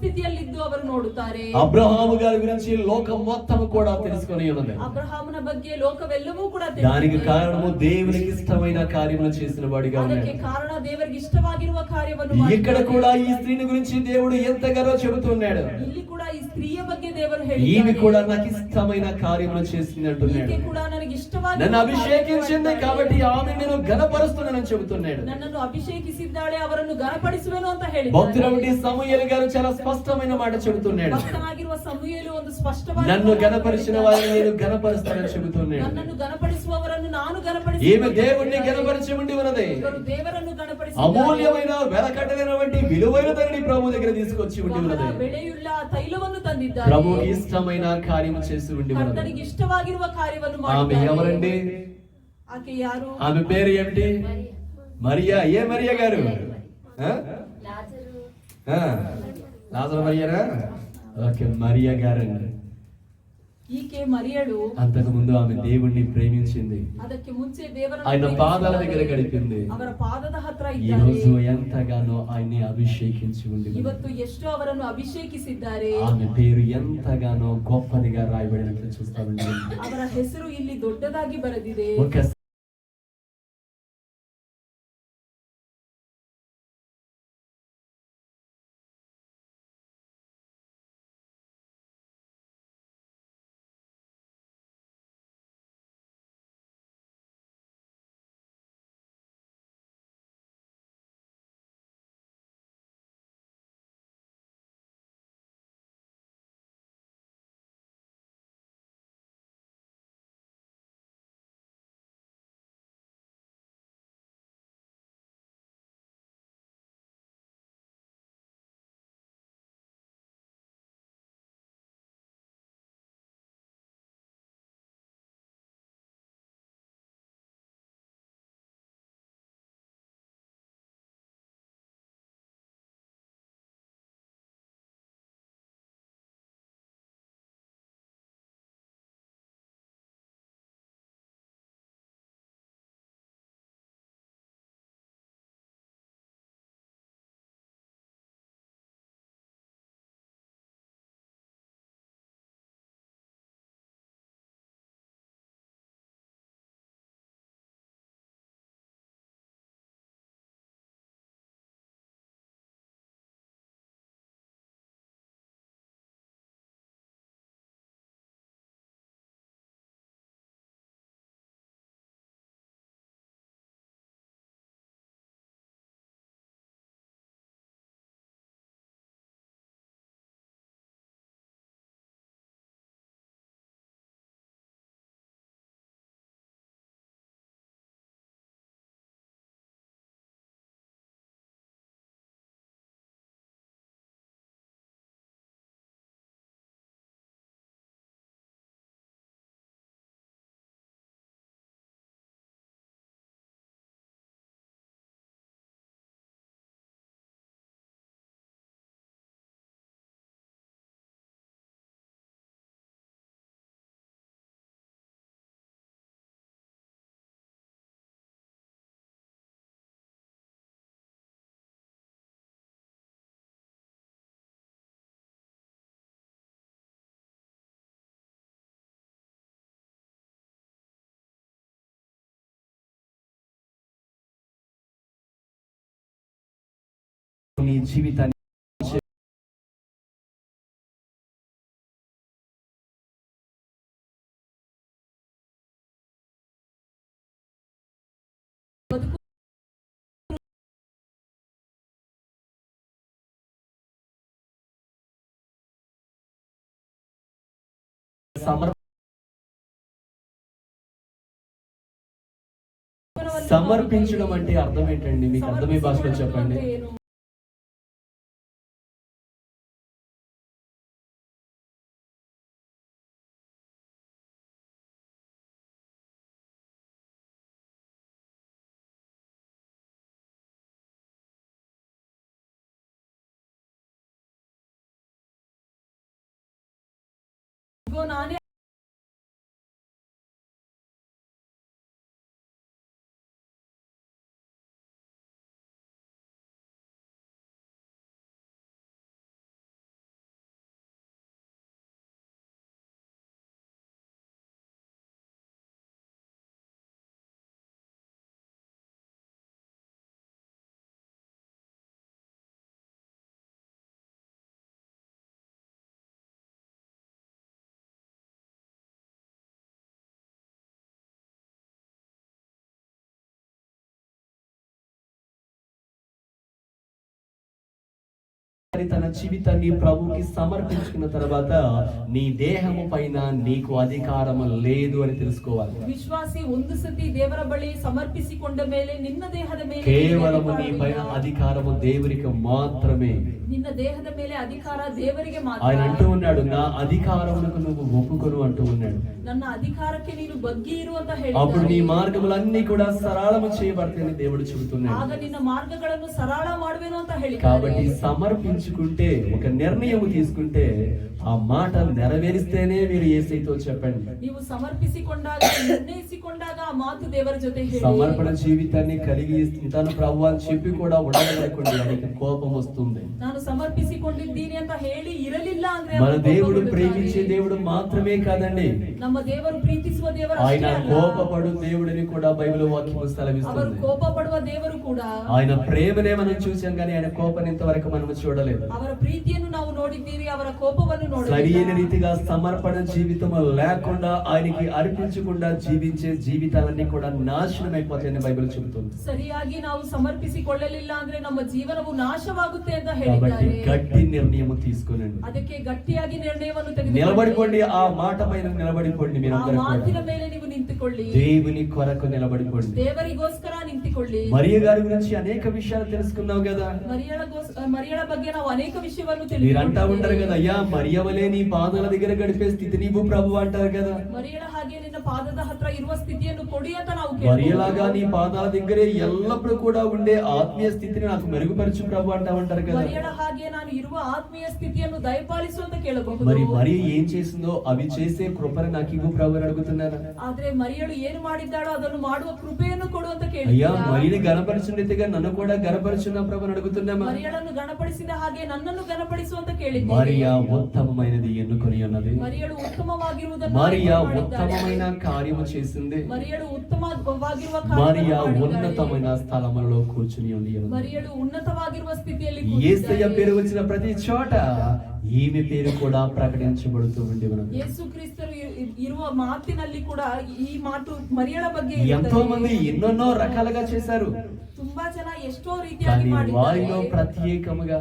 Speaker 2: ಪರಿಸ್ಥಿತಿಯಲ್ಲಿದ್ದು ಅವರು ನೋಡುತ್ತಾರೆ.
Speaker 1: అబ్రహాము గారి గురించి లోకం మొత్తం కూడా తెలుసుకొని ఉన్నది.
Speaker 2: ಅಬ್ರಹಾಮನ ಬಗ್ಗೆ ಲೋಕವೆಲ್ಲವೂ ಕೂಡ
Speaker 1: దానికి
Speaker 2: ತಿಳಿದಿದೆ.
Speaker 1: కారణము దేవునికి ఇష్టమైన కార్యములు చేసిన వాడిగా
Speaker 2: ಅದಕ್ಕೆ
Speaker 1: ఉన్నాడు.
Speaker 2: ಕಾರಣ ದೇವರಿಗೆ ಇಷ್ಟವಾಗಿರುವ ಕಾರ್ಯವನ್ನು
Speaker 1: ఇక్కడ
Speaker 2: ಮಾಡಿದ್ದಾನೆ.
Speaker 1: కూడా ఈ స్త్రీని గురించి దేవుడు ఎంతగానో చెబుతున్నాడు.
Speaker 2: ಇಲ್ಲಿ ಕೂಡ ಈ ಸ್ತ್ರೀಯ ಬಗ್ಗೆ ದೇವರು
Speaker 1: ఈమె
Speaker 2: ಹೇಳಿದ್ದಾನೆ.
Speaker 1: కూడా నాకు ఇష్టమైన కార్యములు చేసింది అంటున్నాడు.
Speaker 2: ಈಕೆ ಕೂಡ ನನಗೆ ಇಷ್ಟವಾಗಿ
Speaker 1: నన్ను అభిషేకించింది కాబట్టి ఆమె నేను ఘనపరుస్తున్నానని చెబుతున్నాడు.
Speaker 2: ನನ್ನನ್ನು ಅಭಿಷೇಕಿಸಿದ್ದಾಳೆ, ಅವರನ್ನು ಘನಪಡಿಸುವೆನು ಅಂತ ಹೇಳಿದ್ದಾನೆ.
Speaker 1: భక్తుడైన సమూయేలు గారు చాలా స్పష్టమైన మాట చెబుతున్నాడు.
Speaker 2: ಭಕ್ತನಾಗಿರುವ ಸಮುಯೇಲು ಒಂದು ಸ್ಪಷ್ಟವಾದ
Speaker 1: నన్ను ఘనపరిచిన వారిని నేను ఘనపరుస్తానని చెబుతున్నాడు.
Speaker 2: ನನ್ನನ್ನು ಘನಪಡಿಸುವವರನ್ನು ನಾನು
Speaker 1: ఈమె
Speaker 2: ಘನಪಡಿಸುವೆನು.
Speaker 1: దేవుణ్ణి ఘనపరిచి ఉండి ఉన్నది.
Speaker 2: ಇವರು ದೇವರನ್ನು ಘನಪಡಿಸಿದ್ದಾರೆ.
Speaker 1: అమూల్యమైన వెలకట్టలేనటువంటి విలువైనదని ప్రభు దగ్గర తీసుకొచ్చి ఉండి
Speaker 2: ಬಹಳ
Speaker 1: ఉన్నది.
Speaker 2: ಬೆಲೆಯುಳ್ಳ ತೈಲವನ್ನು ತಂದಿದ್ದಾರೆ.
Speaker 1: ప్రభుకి ఇష్టమైన కార్యము చేసి ఉండి ఉన్నది.
Speaker 2: ಕರ್ತನಿಗೆ ಇಷ್ಟವಾಗಿರುವ ಕಾರ್ಯವನ್ನು
Speaker 1: ఆమె
Speaker 2: ಮಾಡಿದ್ದಾರೆ.
Speaker 1: ఎవరండి?
Speaker 2: ಆಕೆ ಯಾರು?
Speaker 1: ఆమె పేరు ఏమిటి? మరియా. ఏ మరియా గారు? ఆ? ఆ. లాజరు మరియారా? ఓకే, మరియా గారండి.
Speaker 2: ಈಕೆ ಮರಿಯಳು.
Speaker 1: అంతకు ముందు ఆమె దేవుణ్ణి ప్రేమించింది.
Speaker 2: ಅದಕ್ಕೆ ಮುಂಚೆ ದೇವರನ್ನು
Speaker 1: ఆయన పాదాల దగ్గర
Speaker 2: ಪ್ರೇಮಿಸಿದ್ದಾಳೆ.
Speaker 1: గడిపింది.
Speaker 2: ಅವರ ಪಾದದ ಹತ್ರ
Speaker 1: ఈ
Speaker 2: ಇದ್ದಾರೆ.
Speaker 1: రోజు ఎంతగానో ఆయన్ని అభిషేకించి ఉంది.
Speaker 2: ಇವತ್ತು ಎಷ್ಟು ಅವರನ್ನು ಅಭಿಷೇಕಿಸಿದ್ದಾರೆ.
Speaker 1: ఆమె పేరు ఎంతగానో గొప్పదిగా రాయబడినట్లు చూస్తామండి.
Speaker 2: ಅವರ ಹೆಸರು ಇಲ್ಲಿ ದೊಡ್ಡದಾಗಿ ಬರೆದಿದೆ.
Speaker 1: ఒక నీ జీవితాన్ని సమర్పించడం అంటే అర్థం ఏంటండి? మీకు అర్థమయ్యే భాషలో చెప్పండి.
Speaker 2: ಏನು? ಇಗೋ ನಾನೇ
Speaker 1: ఒక్కసారి తన జీవితాన్ని ప్రభువుకి సమర్పించుకున్న తర్వాత నీ దేహము పైన నీకు అధికారం లేదు అని తెలుసుకోవాలి.
Speaker 2: ವಿಶ್ವಾಸಿ ಒಂದು ಸತಿ ದೇವರ ಬಳಿ ಸಮರ್ಪಿಸಿಕೊಂಡ ಮೇಲೆ ನಿನ್ನ ದೇಹದ ಮೇಲೆ
Speaker 1: కేవలము నీ పైన అధికారము దేవునికి మాత్రమే.
Speaker 2: ನಿನ್ನ ದೇಹದ ಮೇಲೆ ಅಧಿಕಾರ ದೇವರಿಗೆ ಮಾತ್ರ.
Speaker 1: ఆయన అంటూ ఉన్నాడు, నా అధికారమునకు నువ్వు ఒప్పుకొను అంటూ ఉన్నాడు.
Speaker 2: ನನ್ನ అధికాರಕ್ಕೆ ನೀನು ಬಗ್ಗಿ ಇರು ಅಂತ
Speaker 1: అప్పుడు నీ
Speaker 2: ಹೇಳಿದ್ದಾನೆ.
Speaker 1: మార్గములన్నీ కూడా సరళము చేయబడతాయని దేవుడు చెబుతున్నాడు.
Speaker 2: ಆಗ ನಿನ್ನ ಮಾರ್ಗಗಳನ್ನು ಸರಳ ಮಾಡುವೆನು ಅಂತ
Speaker 1: కాబట్టి
Speaker 2: ಹೇಳಿದ್ದಾನೆ.
Speaker 1: సమర్పించుకుంటే, ఒక నిర్ణయం తీసుకుంటే ఆ మాట నెరవేరిస్తేనే మీరు యేసయ్యతో చెప్పండి.
Speaker 2: ನೀವು ಸಮರ್ಪಿಸಿಕೊಂಡಾಗ ನಿರ್ಣಯಿಸಿಕೊಂಡಾಗ ಆ ಮಾತು ದೇವರ ಜೊತೆ ಹೇಳಿ.
Speaker 1: సమర్పణ జీవితాన్ని కలిగి ఉంటాను ప్రభు అని చెప్పి కూడా ఉండగలకుండా ఆయనకి కోపం వస్తుంది.
Speaker 2: ನಾನು ಸಮರ್ಪಿಸಿಕೊಂಡಿದ್ದೀನಿ ಅಂತ ಹೇಳಿ ಇರಲಿಲ್ಲ ಅಂದ್ರೆ
Speaker 1: మన
Speaker 2: ಅವನು
Speaker 1: దేవుడు
Speaker 2: ಕೋಪಗೊಳ್ಳುತ್ತಾನೆ.
Speaker 1: ప్రేమించే దేవుడు మాత్రమే కాదండి,
Speaker 2: ನಮ್ಮ ದೇವರು ಪ್ರೀತಿಸುವ ದೇವರು
Speaker 1: ఆయన
Speaker 2: ಅಷ್ಟೇ ಅಲ್ಲ.
Speaker 1: కోపపడు దేవుడిని కూడా బైబిల్ వాక్యం
Speaker 2: ಅವರು
Speaker 1: సెలవిస్తుంది.
Speaker 2: ಕೋಪ ಪಡುವ ದೇವರು ಕೂಡ.
Speaker 1: ఆయన ప్రేమనే మనం చూసాం కానీ ఆయన కోపం ఇంతవరకు మనం చూడలేదు.
Speaker 2: ಅವರ ಪ್ರೀತಿಯನ್ನು ನಾವು ನೋಡಿದ್ದೀರಿ, ಅವರ ಕೋಪವನ್ನು
Speaker 1: సరైన
Speaker 2: ನೋಡಿಲ್ಲ.
Speaker 1: రీతిగా సమర్పణ జీవితం లేకుండా ఆయనకి అర్పించకుండా జీవించే జీవితాలన్నీ కూడా నాశనం అయిపోతాయని బైబిల్ చెబుతుంది.
Speaker 2: ಸರಿಯಾಗಿ ನಾವು ಸಮರ್ಪಿಸಿಕೊಳ್ಳಲಿಲ್ಲ ಅಂದ್ರೆ ನಮ್ಮ ಜೀವನವು ನಾಶವಾಗುತ್ತೆ ಅಂತ
Speaker 1: కాబట్టి
Speaker 2: ಹೇಳಿದ್ದಾರೆ.
Speaker 1: గట్టి నిర్ణయం తీసుకోనండి,
Speaker 2: ಅದಕ್ಕೆ ಗಟ್ಟಿಯಾಗಿ ನಿರ್ಣಯವನ್ನು
Speaker 1: నిలబడిపోండి.
Speaker 2: ತೆಗೆದುಕೊಳ್ಳಿ.
Speaker 1: ఆ మాట పైన నిలబడిపోండి.
Speaker 2: ಆ
Speaker 1: మీరందరూ
Speaker 2: ಮಾತಿನ
Speaker 1: కూడా
Speaker 2: ಮೇಲೆ ನೀವು ನಿಂತುಕೊಳ್ಳಿ.
Speaker 1: దేవుని కొరకు నిలబడిపోండి.
Speaker 2: ದೇವರಿಗೋಸ್ಕರ ನಿಂತುಕೊಳ್ಳಿ.
Speaker 1: మరియ గారి గురించి అనేక విషయాలు తెలుసుకున్నావు కదా.
Speaker 2: మరియಳ ಬಗ್ಗೆ ನಾವು ಅನೇಕ ವಿಷಯವನ್ನು
Speaker 1: మీరు అంటా ఉంటారు కదా,
Speaker 2: ತಿಳಿದುಕೊಂಡಿದ್ದೇವೆ.
Speaker 1: అయ్యా మరియవలే నీ పాదాల దగ్గర గడిపే స్థితి నీవు ప్రభు అంటారు కదా.
Speaker 2: మరియಳ ಹಾಗೆ ನಿನ್ನ ಪಾದದ ಹತ್ರ ಇರುವ ಸ್ಥಿತಿಯನ್ನು ಕೊಡಿ ಅಂತ ನಾವು
Speaker 1: మరియలాగా నీ పాదాల దగ్గరే ఎల్లప్పుడూ కూడా ఉండే ఆత్మీయ స్థితిని నాకు మెరుగుపరచు ప్రభు అంటా ఉంటారు కదా.
Speaker 2: మరియಳ ಹಾಗೆ ನಾನು ಇರುವ ಆತ್ಮೀಯ ಸ್ಥಿತಿಯನ್ನು ದಯಪಾಲಿಸು ಅಂತ ಕೇಳಬಹುದು.
Speaker 1: మరి మరి ఏం చేసిందో అవి చేసే కృపను నాకు ఇవ్వు ప్రభు అని అడుగుతున్నాను.
Speaker 2: ಆದ್ರೆ మరియಳು ಏನು ಮಾಡಿದ್ದಾಳೋ ಅದನ್ನು ಮಾಡುವ ಕೃಪೆಯನ್ನು ಕೊಡು ಅಂತ
Speaker 1: అయ్యా
Speaker 2: ಕೇಳಿದ್ದೀರಾ?
Speaker 1: మరిని గణపరిచిన రీతిగా నన్ను కూడా గణపరిచిన ప్రభు అని అడుగుతున్నామా.
Speaker 2: మరియಳನ್ನು ಗಣಪಡಿಸಿದ ಹಾಗೆ ನನ್ನನ್ನು ಗಣಪಡಿಸು ಅಂತ ಕೇಳಿದ್ದೀರಿ.
Speaker 1: మరియా ఉత్తమమైనది ఎన్నుకొని ఉన్నది.
Speaker 2: మరియಳು ಉತ್ತಮವಾಗಿರುವುದನ್ನು
Speaker 1: మరియా
Speaker 2: ಆಯ್ಕೆ ಮಾಡಿದ್ದಾಳೆ.
Speaker 1: ఉత్తమమైన కార్యము చేసింది.
Speaker 2: మరియಳು ಉತ್ತಮವಾಗಿರುವ
Speaker 1: మరియా
Speaker 2: ಕಾರ್ಯವನ್ನು
Speaker 1: ఉన్నతమైన
Speaker 2: ಮಾಡಿದ್ದಾಳೆ.
Speaker 1: స్థలములలో కూర్చుని ఉంది.
Speaker 2: మరియಳು ఉన్నತವಾಗಿರುವ ಸ್ಥಿತಿಯಲ್ಲಿ
Speaker 1: యేసయ్య
Speaker 2: ಕೂತಿದ್ದಾಳೆ.
Speaker 1: పేరు వచ్చిన ప్రతి చోట ఈమె పేరు కూడా ప్రకటించబడుతూ ఉండి ఉన్నది.
Speaker 2: ಯೇಸು ಕ್ರಿಸ್ತರು ಇರುವ ಮಾತಿನಲ್ಲಿ ಕೂಡ ಈ ಮಾತು మరియಳ ಬಗ್ಗೆ
Speaker 1: ఎంతో
Speaker 2: ಇರುತ್ತದೆ.
Speaker 1: మంది ఎన్నెన్నో రకాలుగా చేశారు,
Speaker 2: ತುಂಬಾ ಜನ ಎಷ್ಟೋ ರೀತಿಯಾಗಿ
Speaker 1: కానీ వారిలో
Speaker 2: ಮಾಡಿದ್ದಾರೆ.
Speaker 1: ప్రత్యేకముగా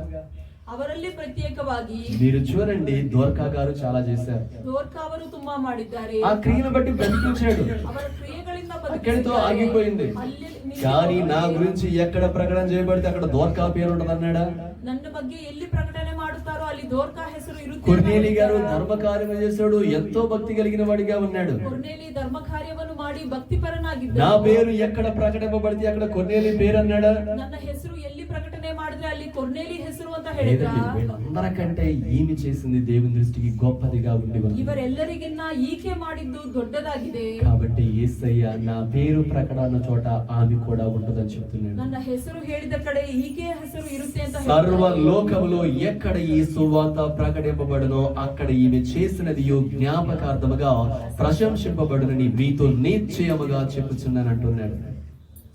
Speaker 2: ಅವರಲ್ಲಿ ಪ್ರತ್ಯೇಕವಾಗಿ
Speaker 1: మీరు చూడండి, దోర్కా గారు చాలా చేశారు.
Speaker 2: ದೋರ್ಕಾ ಅವರು ತುಂಬಾ ಮಾಡಿದ್ದಾರೆ.
Speaker 1: ఆ క్రియను బట్టి బ్రతికించాడు,
Speaker 2: ಅವರ ಕ್ರಿಯೆಗಳಿಂದ
Speaker 1: అక్కడితో
Speaker 2: ಬದುಕಿಸಿದ್ದಾರೆ.
Speaker 1: ఆగిపోయింది.
Speaker 2: ಅಲ್ಲಿ
Speaker 1: కానీ నా
Speaker 2: ನಿಂತು
Speaker 1: గురించి ఎక్కడ ప్రకటన చేయబడితే అక్కడ దోర్కా పేరు ఉండదు అన్నాడా.
Speaker 2: ನನ್ನ ಬಗ್ಗೆ ಎಲ್ಲಿ ಪ್ರಕಟಣೆ ಮಾಡುತ್ತಾರೋ ಅಲ್ಲಿ ದೋರ್ಕಾ ಹೆಸರು ಇರುತ್ತೆ.
Speaker 1: కొర్నేలి గారు ధర్మ కార్యం చేశాడు, ఎంతో భక్తి కలిగిన వాడిగా ఉన్నాడు.
Speaker 2: ಕೊರ್ನೇಲಿ ಧರ್ಮ ಕಾರ್ಯವನ್ನು ಮಾಡಿ
Speaker 1: నా
Speaker 2: ಭಕ್ತಿಪರನಾಗಿದ್ದ.
Speaker 1: పేరు ఎక్కడ ప్రకటింపబడితే అక్కడ కొర్నేలి పేరు అన్నాడా.
Speaker 2: ನನ್ನ ಹೆಸರು ಎಲ್ಲಿ ಪ್ರಕಟಣೆ ಮಾಡಿದ್ರೆ ಅಲ್ಲಿ ಕೊರ್ನೇಲಿ ಹೆಸರು ಅಂತ ಹೇಳಿದ್ರ.
Speaker 1: లేదండి, వీళ్ళందరికంటే ఈమె చేసింది దేవుని దృష్టికి గొప్పదిగా ఉండి ఉన్నది.
Speaker 2: ಇವರೆಲ್ಲರಿಗಿನ್ನ ಈಕೆ ಮಾಡಿದ್ದು ದೊಡ್ಡದಾಗಿದೆ.
Speaker 1: కాబట్టి యేసయ్య నా పేరు ప్రకటన చోట ఆమె కూడా ఉంటుందని చెప్తున్నాడు.
Speaker 2: ನನ್ನ ಹೆಸರು ಹೇಳಿದ ಕಡೆ ಈಕೆಯ ಹೆಸರು ಇರುತ್ತೆ ಅಂತ
Speaker 1: సర్వ
Speaker 2: ಹೇಳ್ತಾರೆ.
Speaker 1: లోకములో ఎక్కడ ఈ సువార్త ప్రకటింపబడునో అక్కడ ఈమె చేసినది జ్ఞాపకార్థముగా ప్రశంసింపబడునని మీతో నిశ్చయముగా చెప్పుచున్నాను అంటున్నాడు.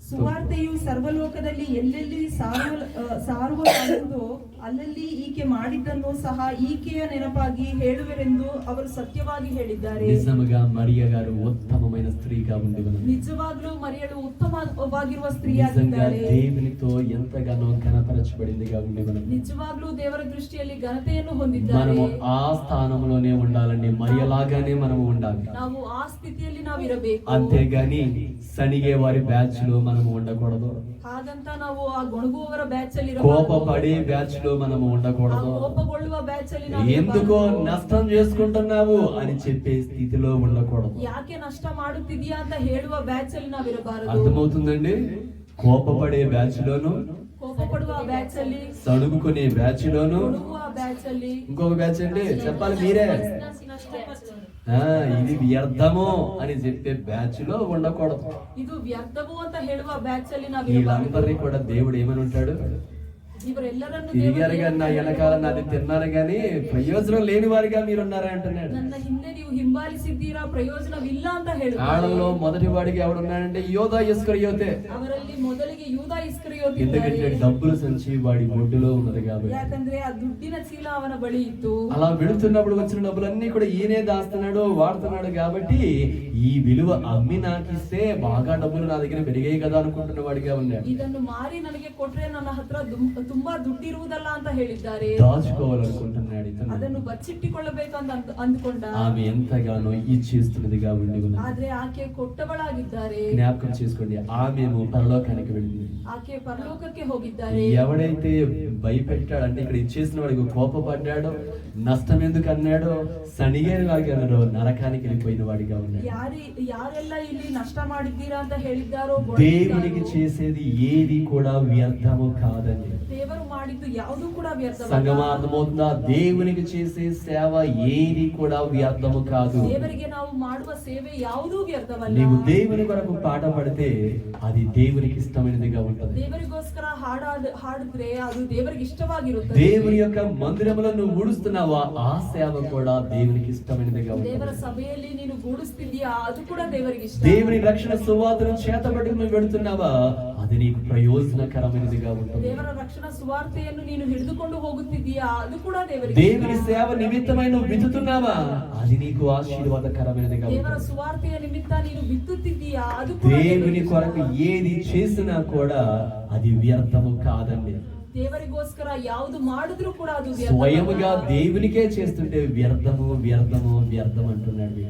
Speaker 2: ಸುವಾರ್ತೆಯು ಸರ್ವಲೋಕದಲ್ಲಿ ಎಲ್ಲೆಲ್ಲಿ ಸಾರುವುದಾಗಿದ್ದೋ ಅಲ್ಲಲ್ಲಿ ಈಕೆ ಮಾಡಿದ್ದನ್ನು ಸಹ ಈಕೆಯ ನೆನಪಾಗಿ ಹೇಳುವೆರೆಂದು ಅವರು ಸತ್ಯವಾಗಿ ಹೇಳಿದ್ದಾರೆ.
Speaker 1: నిజముగా మరియ గారు ఉత్తమమైన స్త్రీగా ఉండి ఉన్నది.
Speaker 2: ನಿಜವಾಗ್ಲೂ మరియಳು ಉತ್ತಮವಾಗಿರುವ
Speaker 1: నిజంగా
Speaker 2: ಸ್ತ್ರೀಯಾಗಿದ್ದಾಳೆ.
Speaker 1: దేవునితో ఎంతగానో ఘనపరచబడిందిగా ఉండి ఉన్నది.
Speaker 2: ನಿಜವಾಗ್ಲೂ ದೇವರ ದೃಷ್ಟಿಯಲ್ಲಿ ಘನತೆಯನ್ನು
Speaker 1: మనము
Speaker 2: ಹೊಂದಿದ್ದಾರೆ.
Speaker 1: ఆ స్థానంలోనే ఉండాలండి, మరియలాగానే మనము ఉండాలి.
Speaker 2: ನಾವು ಆ ಸ್ಥಿತಿಯಲ್ಲಿ ನಾವಿರಬೇಕು.
Speaker 1: అంతేగాని సనిగే వారి బ్యాచ్ లో మనము ఉండకూడదు,
Speaker 2: ಹಾಗಂತ ನಾವು ಆ ಗೊಣಗುವವರ ಬ್ಯಾಚ್ ಅಲ್ಲಿ
Speaker 1: కోపపడే బ్యాచ్ లో మనము ఉండకూడదు,
Speaker 2: ಕೋಪಗೊಳ್ಳುವ ಬ್ಯಾಚ್ ಅಲ್ಲಿ
Speaker 1: ఎందుకో
Speaker 2: ನಾವು
Speaker 1: నష్టం చేసుకుంటున్నావు అని చెప్పే స్థితిలో ఉండకూడదు.
Speaker 2: ಯಾಕೆ ನಷ್ಟ ಮಾಡುತ್ತಿದೀಯಾ ಅಂತ ಹೇಳುವ ಬ್ಯಾಚ್ ಅಲ್ಲಿ ನಾವಿರಬಾರದು.
Speaker 1: అర్థమవుతుందండి. కోపపడే బ్యాచ్ లోను,
Speaker 2: ಕೋಪ ಪಡುವ ಬ್ಯಾಚ್ ಅಲ್ಲಿ,
Speaker 1: సడుగుకునే బ్యాచ్ లోను,
Speaker 2: ಕೊಡುವ ಬ್ಯಾಚ್ ಅಲ್ಲಿ,
Speaker 1: ఇంకొక బ్యాచ్ అండి చెప్పాలి మీరే, ఇది వ్యర్థము అని చెప్పే బ్యాచ్ లో ఉండకూడదు.
Speaker 2: ಇದು ವ್ಯರ್ಥವು ಅಂತ ಹೇಳುವ ಬ್ಯಾಚ್ ಅಲ್ಲಿ
Speaker 1: వీళ్ళందరినీ కూడా దేవుడు ఏమని ఉంటాడు,
Speaker 2: ಇವರೆಲ್ಲರನ್ನು
Speaker 1: తిరిగారు కానీ నా వెనకాల నాది తిన్నారు కానీ ప్రయోజనం లేని వారిగా మీరున్నారా అంటున్నాడు.
Speaker 2: ನನ್ನ ಹಿಂದೆ ನೀವು ಹಿಂಬಾಲಿಸಿದ್ದೀರಾ, ಪ್ರಯೋಜನವಿಲ್ಲ ಅಂತ
Speaker 1: ఆడంలో
Speaker 2: ಹೇಳುತ್ತಾರೆ.
Speaker 1: మొదటి వాడికి ఎవడున్నాడంటే యోధా ఇస్కరియోతే.
Speaker 2: ಅವರಲ್ಲಿ ಮೊದಲಿಗೆ ಯೂದ ಇಸ್ಕರಿಯೋತ
Speaker 1: ఎందుకంటే
Speaker 2: ಇದ್ದಾರೆ.
Speaker 1: డబ్బుల సంచి వాడి ఒడ్డులో ఉన్నది కాబట్టి.
Speaker 2: ಯಾಕಂದ್ರೆ ಆ ದುಡ್ಡಿನ ಚೀಲ ಅವನ ಬಳಿ ಇತ್ತು.
Speaker 1: అలా వెళుతున్నప్పుడు వచ్చిన డబ్బులన్నీ కూడా ఈయనే దాస్తున్నాడు, వాడుతున్నాడు కాబట్టి ఈ విలువ అమ్మి నాకిస్తే బాగా డబ్బులు నా దగ్గర పెరిగాయి కదా అనుకుంటున్న వాడిగా ఉన్నాడు.
Speaker 2: ಇದನ್ನು ಮಾರಿ ನನಗೆ ಕೊಟ್ರೆ ನನ್ನ ಹತ್ರ ತುಂಬಾ ದುಡ್ಡಿರುವುದಲ್ಲ ಅಂತ ಹೇಳಿದ್ದಾರೆ.
Speaker 1: దాచుకోవాలనుకుంటున్నాడు ఇతను.
Speaker 2: ಅದನ್ನು ಬಚ್ಚಿಟ್ಟುಕೊಳ್ಳಬೇಕು ಅಂತ ಅಂದುಕೊಂಡ.
Speaker 1: ఆమె ఎంతగానో ఇచ్చేస్తున్నదిగా ఉండి ఉన్నది.
Speaker 2: ಆದ್ರೆ ಆಕೆ ಕೊಟ್ಟವಳಾಗಿದ್ದಾರೆ.
Speaker 1: జ్ఞాపకం చేసుకోండి, ఆమెము పరలోకానికి వెళ్ళింది.
Speaker 2: ಆಕೆ ಪರಲೋಕಕ್ಕೆ ಹೋಗಿದ್ದಾರೆ.
Speaker 1: ఎవడైతే భయపెట్టాడు అంటే ఇక్కడ ఇచ్చేసిన వాడికి కోపపడ్డాడో, నష్టం ఎందుకు అన్నాడో, సనిగేరు వాడికి అన్నాడో, నరకానికి వెళ్ళిపోయిన వాడిగా ఉన్నాడు.
Speaker 2: ಯಾರೆಲ್ಲ ಇಲ್ಲಿ ನಷ್ಟ ಮಾಡಿದ್ದೀರಾ ಅಂತ ಹೇಳಿದ್ದಾರೋ,
Speaker 1: దేవునికి చేసేది ఏది కూడా వ్యర్థము కాదని.
Speaker 2: ದೇವರು ಮಾಡಿದ್ದು ಯಾವುದು ಕೂಡ ವ್ಯರ್ಥವಲ್ಲ.
Speaker 1: సంగమా అర్థమవుతుందా? దేవునికి చేసే సేవ ఏది కూడా వ్యర్థము కాదు.
Speaker 2: ದೇವರಿಗೆ ನಾವು ಮಾಡುವ ಸೇವೆ ಯಾವುದೂ ವ್ಯರ್ಥವಲ್ಲ.
Speaker 1: నీవు దేవుని కొరకు పాట పడితే అది దేవునికి ఇష్టమైనదిగా ఉంటుంది.
Speaker 2: ದೇವರಿಗೋಸ್ಕರ ಹಾಡಿದ್ರೆ ಅದು ದೇವರಿಗೆ ಇಷ್ಟವಾಗಿರುತ್ತದೆ.
Speaker 1: దేవుని యొక్క మందిరములో నువ్వు ఊడుస్తున్నావా, ఆ సేవ కూడా దేవునికి ఇష్టమైనదిగా ఉంటుంది.
Speaker 2: ದೇವರ ಸಭೆಯಲ್ಲಿ ನೀನು ಗೂಡಿಸ್ತಿದ್ಯಾ, ಅದು ಕೂಡ ದೇವರಿಗೆ ಇಷ್ಟ.
Speaker 1: దేవుని రక్షణ సువార్తను చేతబట్టుకుని నువ్వు వెళుతున్నావా, అది నీకు ప్రయోజనకరమైనదిగా ఉంటుంది.
Speaker 2: ದೇವರ ರಕ್ಷಣಾ ಸುವಾರ್ತೆಯನ್ನು ನೀನು ಹಿಡಿದುಕೊಂಡು ಹೋಗುತ್ತಿದ್ದೀಯಾ, ಅದು ಕೂಡ ದೇವರಿಗೆ.
Speaker 1: దేవుని సేవ నిమిత్తమై నువ్వు విత్తుతున్నావా, అది నీకు ఆశీర్వాదకరమైనదిగా
Speaker 2: ದೇವರ
Speaker 1: ఉంటుంది.
Speaker 2: ಸುವಾರ್ತೆಯ ನಿಮಿತ್ತ ನೀನು ಬಿತ್ತುತ್ತಿದ್ದೀಯಾ, ಅದು ಕೂಡ
Speaker 1: దేవుని కొరకు ఏది చేసినా కూడా అది వ్యర్థము కాదండి.
Speaker 2: ದೇವರಿಗೋಸ್ಕರ ಯಾವುದು ಮಾಡಿದ್ರು ಕೂಡ ಅದು ವ್ಯರ್ಥ.
Speaker 1: స్వయముగా దేవునికే చేస్తుంటే వ్యర్థము వ్యర్థము వ్యర్థం అంటున్నాడు.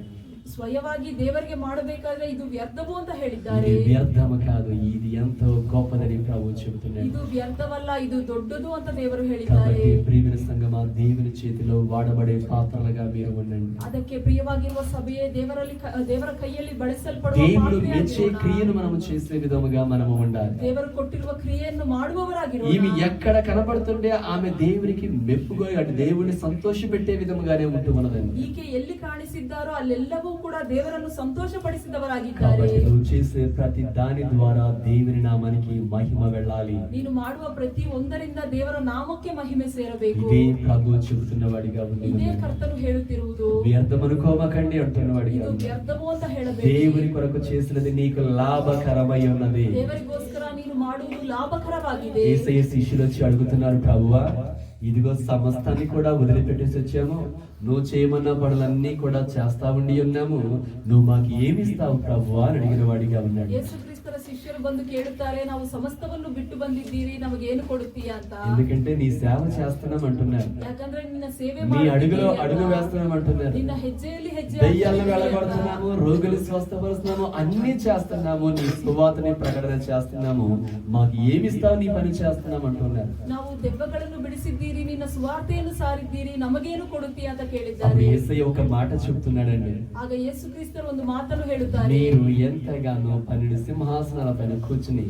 Speaker 2: ಸ್ವಯವಾಗಿ ದೇವರಿಗೆ ಮಾಡಬೇಕಾದ್ರೆ ಇದು ವ್ಯರ್ಥವು ಅಂತ ಹೇಳಿದ್ದಾರೆ.
Speaker 1: ఇది వ్యర్థము కాదు, ఇది ఎంతో గొప్పదని ప్రభువు చెబుతున్నాడు.
Speaker 2: ಇದು ವ್ಯರ್ಥವಲ್ಲ, ಇದು ದೊಡ್ಡದು ಅಂತ ದೇವರು ಹೇಳಿದ್ದಾರೆ.
Speaker 1: కాబట్టి ప్రియమైన సంగమా, దేవుని చేతిలో వాడబడే పాత్రలుగా మీరు ఉండండి.
Speaker 2: ಅದಕ್ಕೆ ಪ್ರಿಯವಾಗಿರುವ ಸಭೆಯೇ ದೇವರ ಕೈಯಲ್ಲಿ ಬಳಸಲ್ಪಡುವ
Speaker 1: దేవుడు
Speaker 2: ಪಾತ್ರೆಯಾಗಿ
Speaker 1: మెచ్చే
Speaker 2: ಇರೋಣ.
Speaker 1: క్రియను మనము చేసే విధముగా మనము ఉండాలి.
Speaker 2: ದೇವರು ಕೊಟ್ಟಿರುವ ಕ್ರಿಯೆಯನ್ನು ಮಾಡುವವರಾಗಿರೋಣ.
Speaker 1: ఈమె ఎక్కడ కనపడుతుంటే ఆమె దేవునికి మెప్పుగా, అంటే దేవుని సంతోషపెట్టే విధముగానే ఉంటూ ఉన్నదండి.
Speaker 2: ಈಕೆ ಎಲ್ಲಿ ಕಾಣಿಸಿದ್ದಾರೋ ಅಲ್ಲೆಲ್ಲವೂ ಕೂಡ ದೇವರನ್ನು ಸಂತೋಷಪಡಿಸಿದವರಾಗಿದ್ದಾರೆ.
Speaker 1: కాబట్టి నువ్వు చేసే ప్రతి దాని ద్వారా దేవుని నామానికి మహిమ వెళ్ళాలి.
Speaker 2: ನೀನು ಮಾಡುವ ಪ್ರತಿ ಒಂದರಿಂದ ದೇವರ ನಾಮಕ್ಕೆ ಮಹಿಮೆ ಸೇರಬೇಕು.
Speaker 1: ఇదే ప్రభు చెబుతున్న వాడిగా ఉంది.
Speaker 2: ಇದೇ ಕರ್ತನು ಹೇಳುತ್ತಿರುವುದು.
Speaker 1: వ్యర్థం అనుకోమకండి అంటున్న వాడిగా
Speaker 2: ಇದು
Speaker 1: ఉంది.
Speaker 2: ವ್ಯರ್ಥವು ಅಂತ ಹೇಳಬೇಕು.
Speaker 1: దేవుని కొరకు చేసినది నీకు లాభకరమై ఉన్నది.
Speaker 2: ದೇವರಿಗೋಸ್ಕರ ನೀನು ಮಾಡುವುದು ಲಾಭಕರವಾಗಿದೆ.
Speaker 1: యేసయ్య శిష్యులు వచ్చి అడుగుతున్నారు, ప్రభువా ఇదిగో సమస్తాన్ని కూడా వదిలిపెట్టేసి వచ్చాము, నువ్వు చేయమన్న పనులన్నీ కూడా చేస్తా ఉండి ఉన్నాము, నువ్వు మాకు ఏమి ఇస్తావు ప్రభువా అని అడిగిన వాడిగా ఉన్నాడు.
Speaker 2: ಯೇಸು ಕ್ರಿಸ್ತರ ಶಿಷ್ಯರು ಬಂದು ಕೇಳುತ್ತಾರೆ, ನಾವು ಸಮಸ್ತವನ್ನು ಬಿಟ್ಟು ಬಂದಿದ್ದೀರಿ, ನಮಗೇನು ಕೊಡುತ್ತೀಯಾ ಅಂತ.
Speaker 1: ఎందుకంటే నీ సేవ చేస్తున్నాం అంటున్నారు,
Speaker 2: ಯಾಕಂದ್ರೆ ನಿನ್ನ ಸೇವೆ
Speaker 1: నీ అడుగులో
Speaker 2: ಮಾಡುತ್ತಿದ್ದೀರಿ
Speaker 1: అడుగు
Speaker 2: ಅಲ್ವಾ?
Speaker 1: వేస్తున్నాం అంటున్నారు,
Speaker 2: ನಿನ್ನ ಹೆಜ್ಜೆಯಲ್ಲಿ ಹೆಜ್ಜೆ
Speaker 1: దయ్యాలను
Speaker 2: ಹಾಕ್ತಾ ಇದ್ದೀರಿ
Speaker 1: వెళ్ళగొడుతున్నాము,
Speaker 2: ಅಲ್ವಾ?
Speaker 1: రోగులు స్వస్థపరుస్తున్నాము, అన్ని చేస్తున్నాము, నీ సువార్తని ప్రకటన చేస్తున్నాము, మాకు ఏమి ఇస్తావు, నీ పని చేస్తున్నాం అంటున్నారు.
Speaker 2: ನಾವು ದೆವ್ವಗಳನ್ನು ಬಿಡಿಸಿದ್ದೀರಿ, ನಿನ್ನ ಸುವಾರ್ತೆಯನ್ನು ಸಾರಿದ್ದೀರಿ, ನಮಗೇನು ಕೊಡುತ್ತೀಯಾ ಅಂತ
Speaker 1: అప్పుడు
Speaker 2: ಕೇಳಿದ್ದಾರೆ.
Speaker 1: యేసయ్య ఒక మాట చెప్తున్నాడండి,
Speaker 2: ಆಗ ಯೇಸು ಕ್ರಿಸ್ತರು ಒಂದು ಮಾತನ್ನು ಹೇಳುತ್ತಾರೆ.
Speaker 1: మీరు ఎంతగానో 12 సింహాసనాల పైన కూర్చుని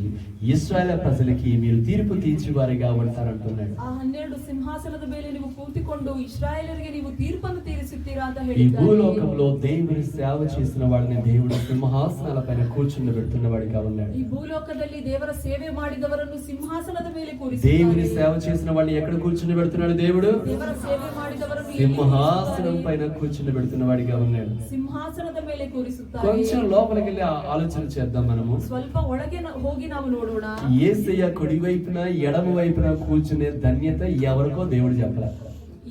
Speaker 1: ఇశ్రాయేల్ ప్రజలకి మీరు తీర్పు తీర్చివారిగా ఉంటారంటున్నాడు.
Speaker 2: ಆ 12 ಸಿಂಹಾಸನದ ಮೇಲೆ ನೀವು ಕೂತಿಕೊಂಡು ಇಸ್ರಾಯೇಲರಿಗೆ ನೀವು ತೀರ್ಪನ್ನು ತೀರಿಸುತ್ತೀರಾ ಅಂತ
Speaker 1: ఈ
Speaker 2: ಹೇಳಿದ್ದಾರೆ.
Speaker 1: భూలోకంలో దేవుని సేవ చేసిన వాడిని దేవుడు సింహాసనాల పైన కూర్చుని పెడుతున్న వాడిగా ఉన్నాడు.
Speaker 2: ಈ ಭೂಲೋಕದಲ್ಲಿ ದೇವರ ಸೇವೆ ಮಾಡಿದವರನ್ನು ಸಿಂಹಾಸನದ ಮೇಲೆ
Speaker 1: దేవుని
Speaker 2: ಕೂರಿಸಿದ್ದಾರೆ.
Speaker 1: సేవ చేసిన వాడిని ఎక్కడ కూర్చుని పెడుతున్నాడు దేవుడు?
Speaker 2: ದೇವರ ಸೇವೆ ಮಾಡಿದವರನ್ನು ಎಲ್ಲಿ
Speaker 1: సింహాసనం
Speaker 2: ಕೂರಿಸುತ್ತಾರೆ?
Speaker 1: పైన కూర్చుని పెడుతున్న వాడిగా ఉన్నాడు.
Speaker 2: ಸಿಂಹಾಸನದ ಮೇಲೆ ಕೂರಿಸುತ್ತಾರೆ.
Speaker 1: కొంచెం లోపలికి వెళ్ళి ఆలోచన చేద్దాం మనము.
Speaker 2: ಸ್ವಲ್ಪ ಒಳಗೆ ಹೋಗಿ ನಾವು ನೋಡೋಣ.
Speaker 1: యేసయ్య కుడి వైపున ఎడమ వైపున కూర్చునే ధన్యత ఎవరికో దేవుడు చెప్పలే.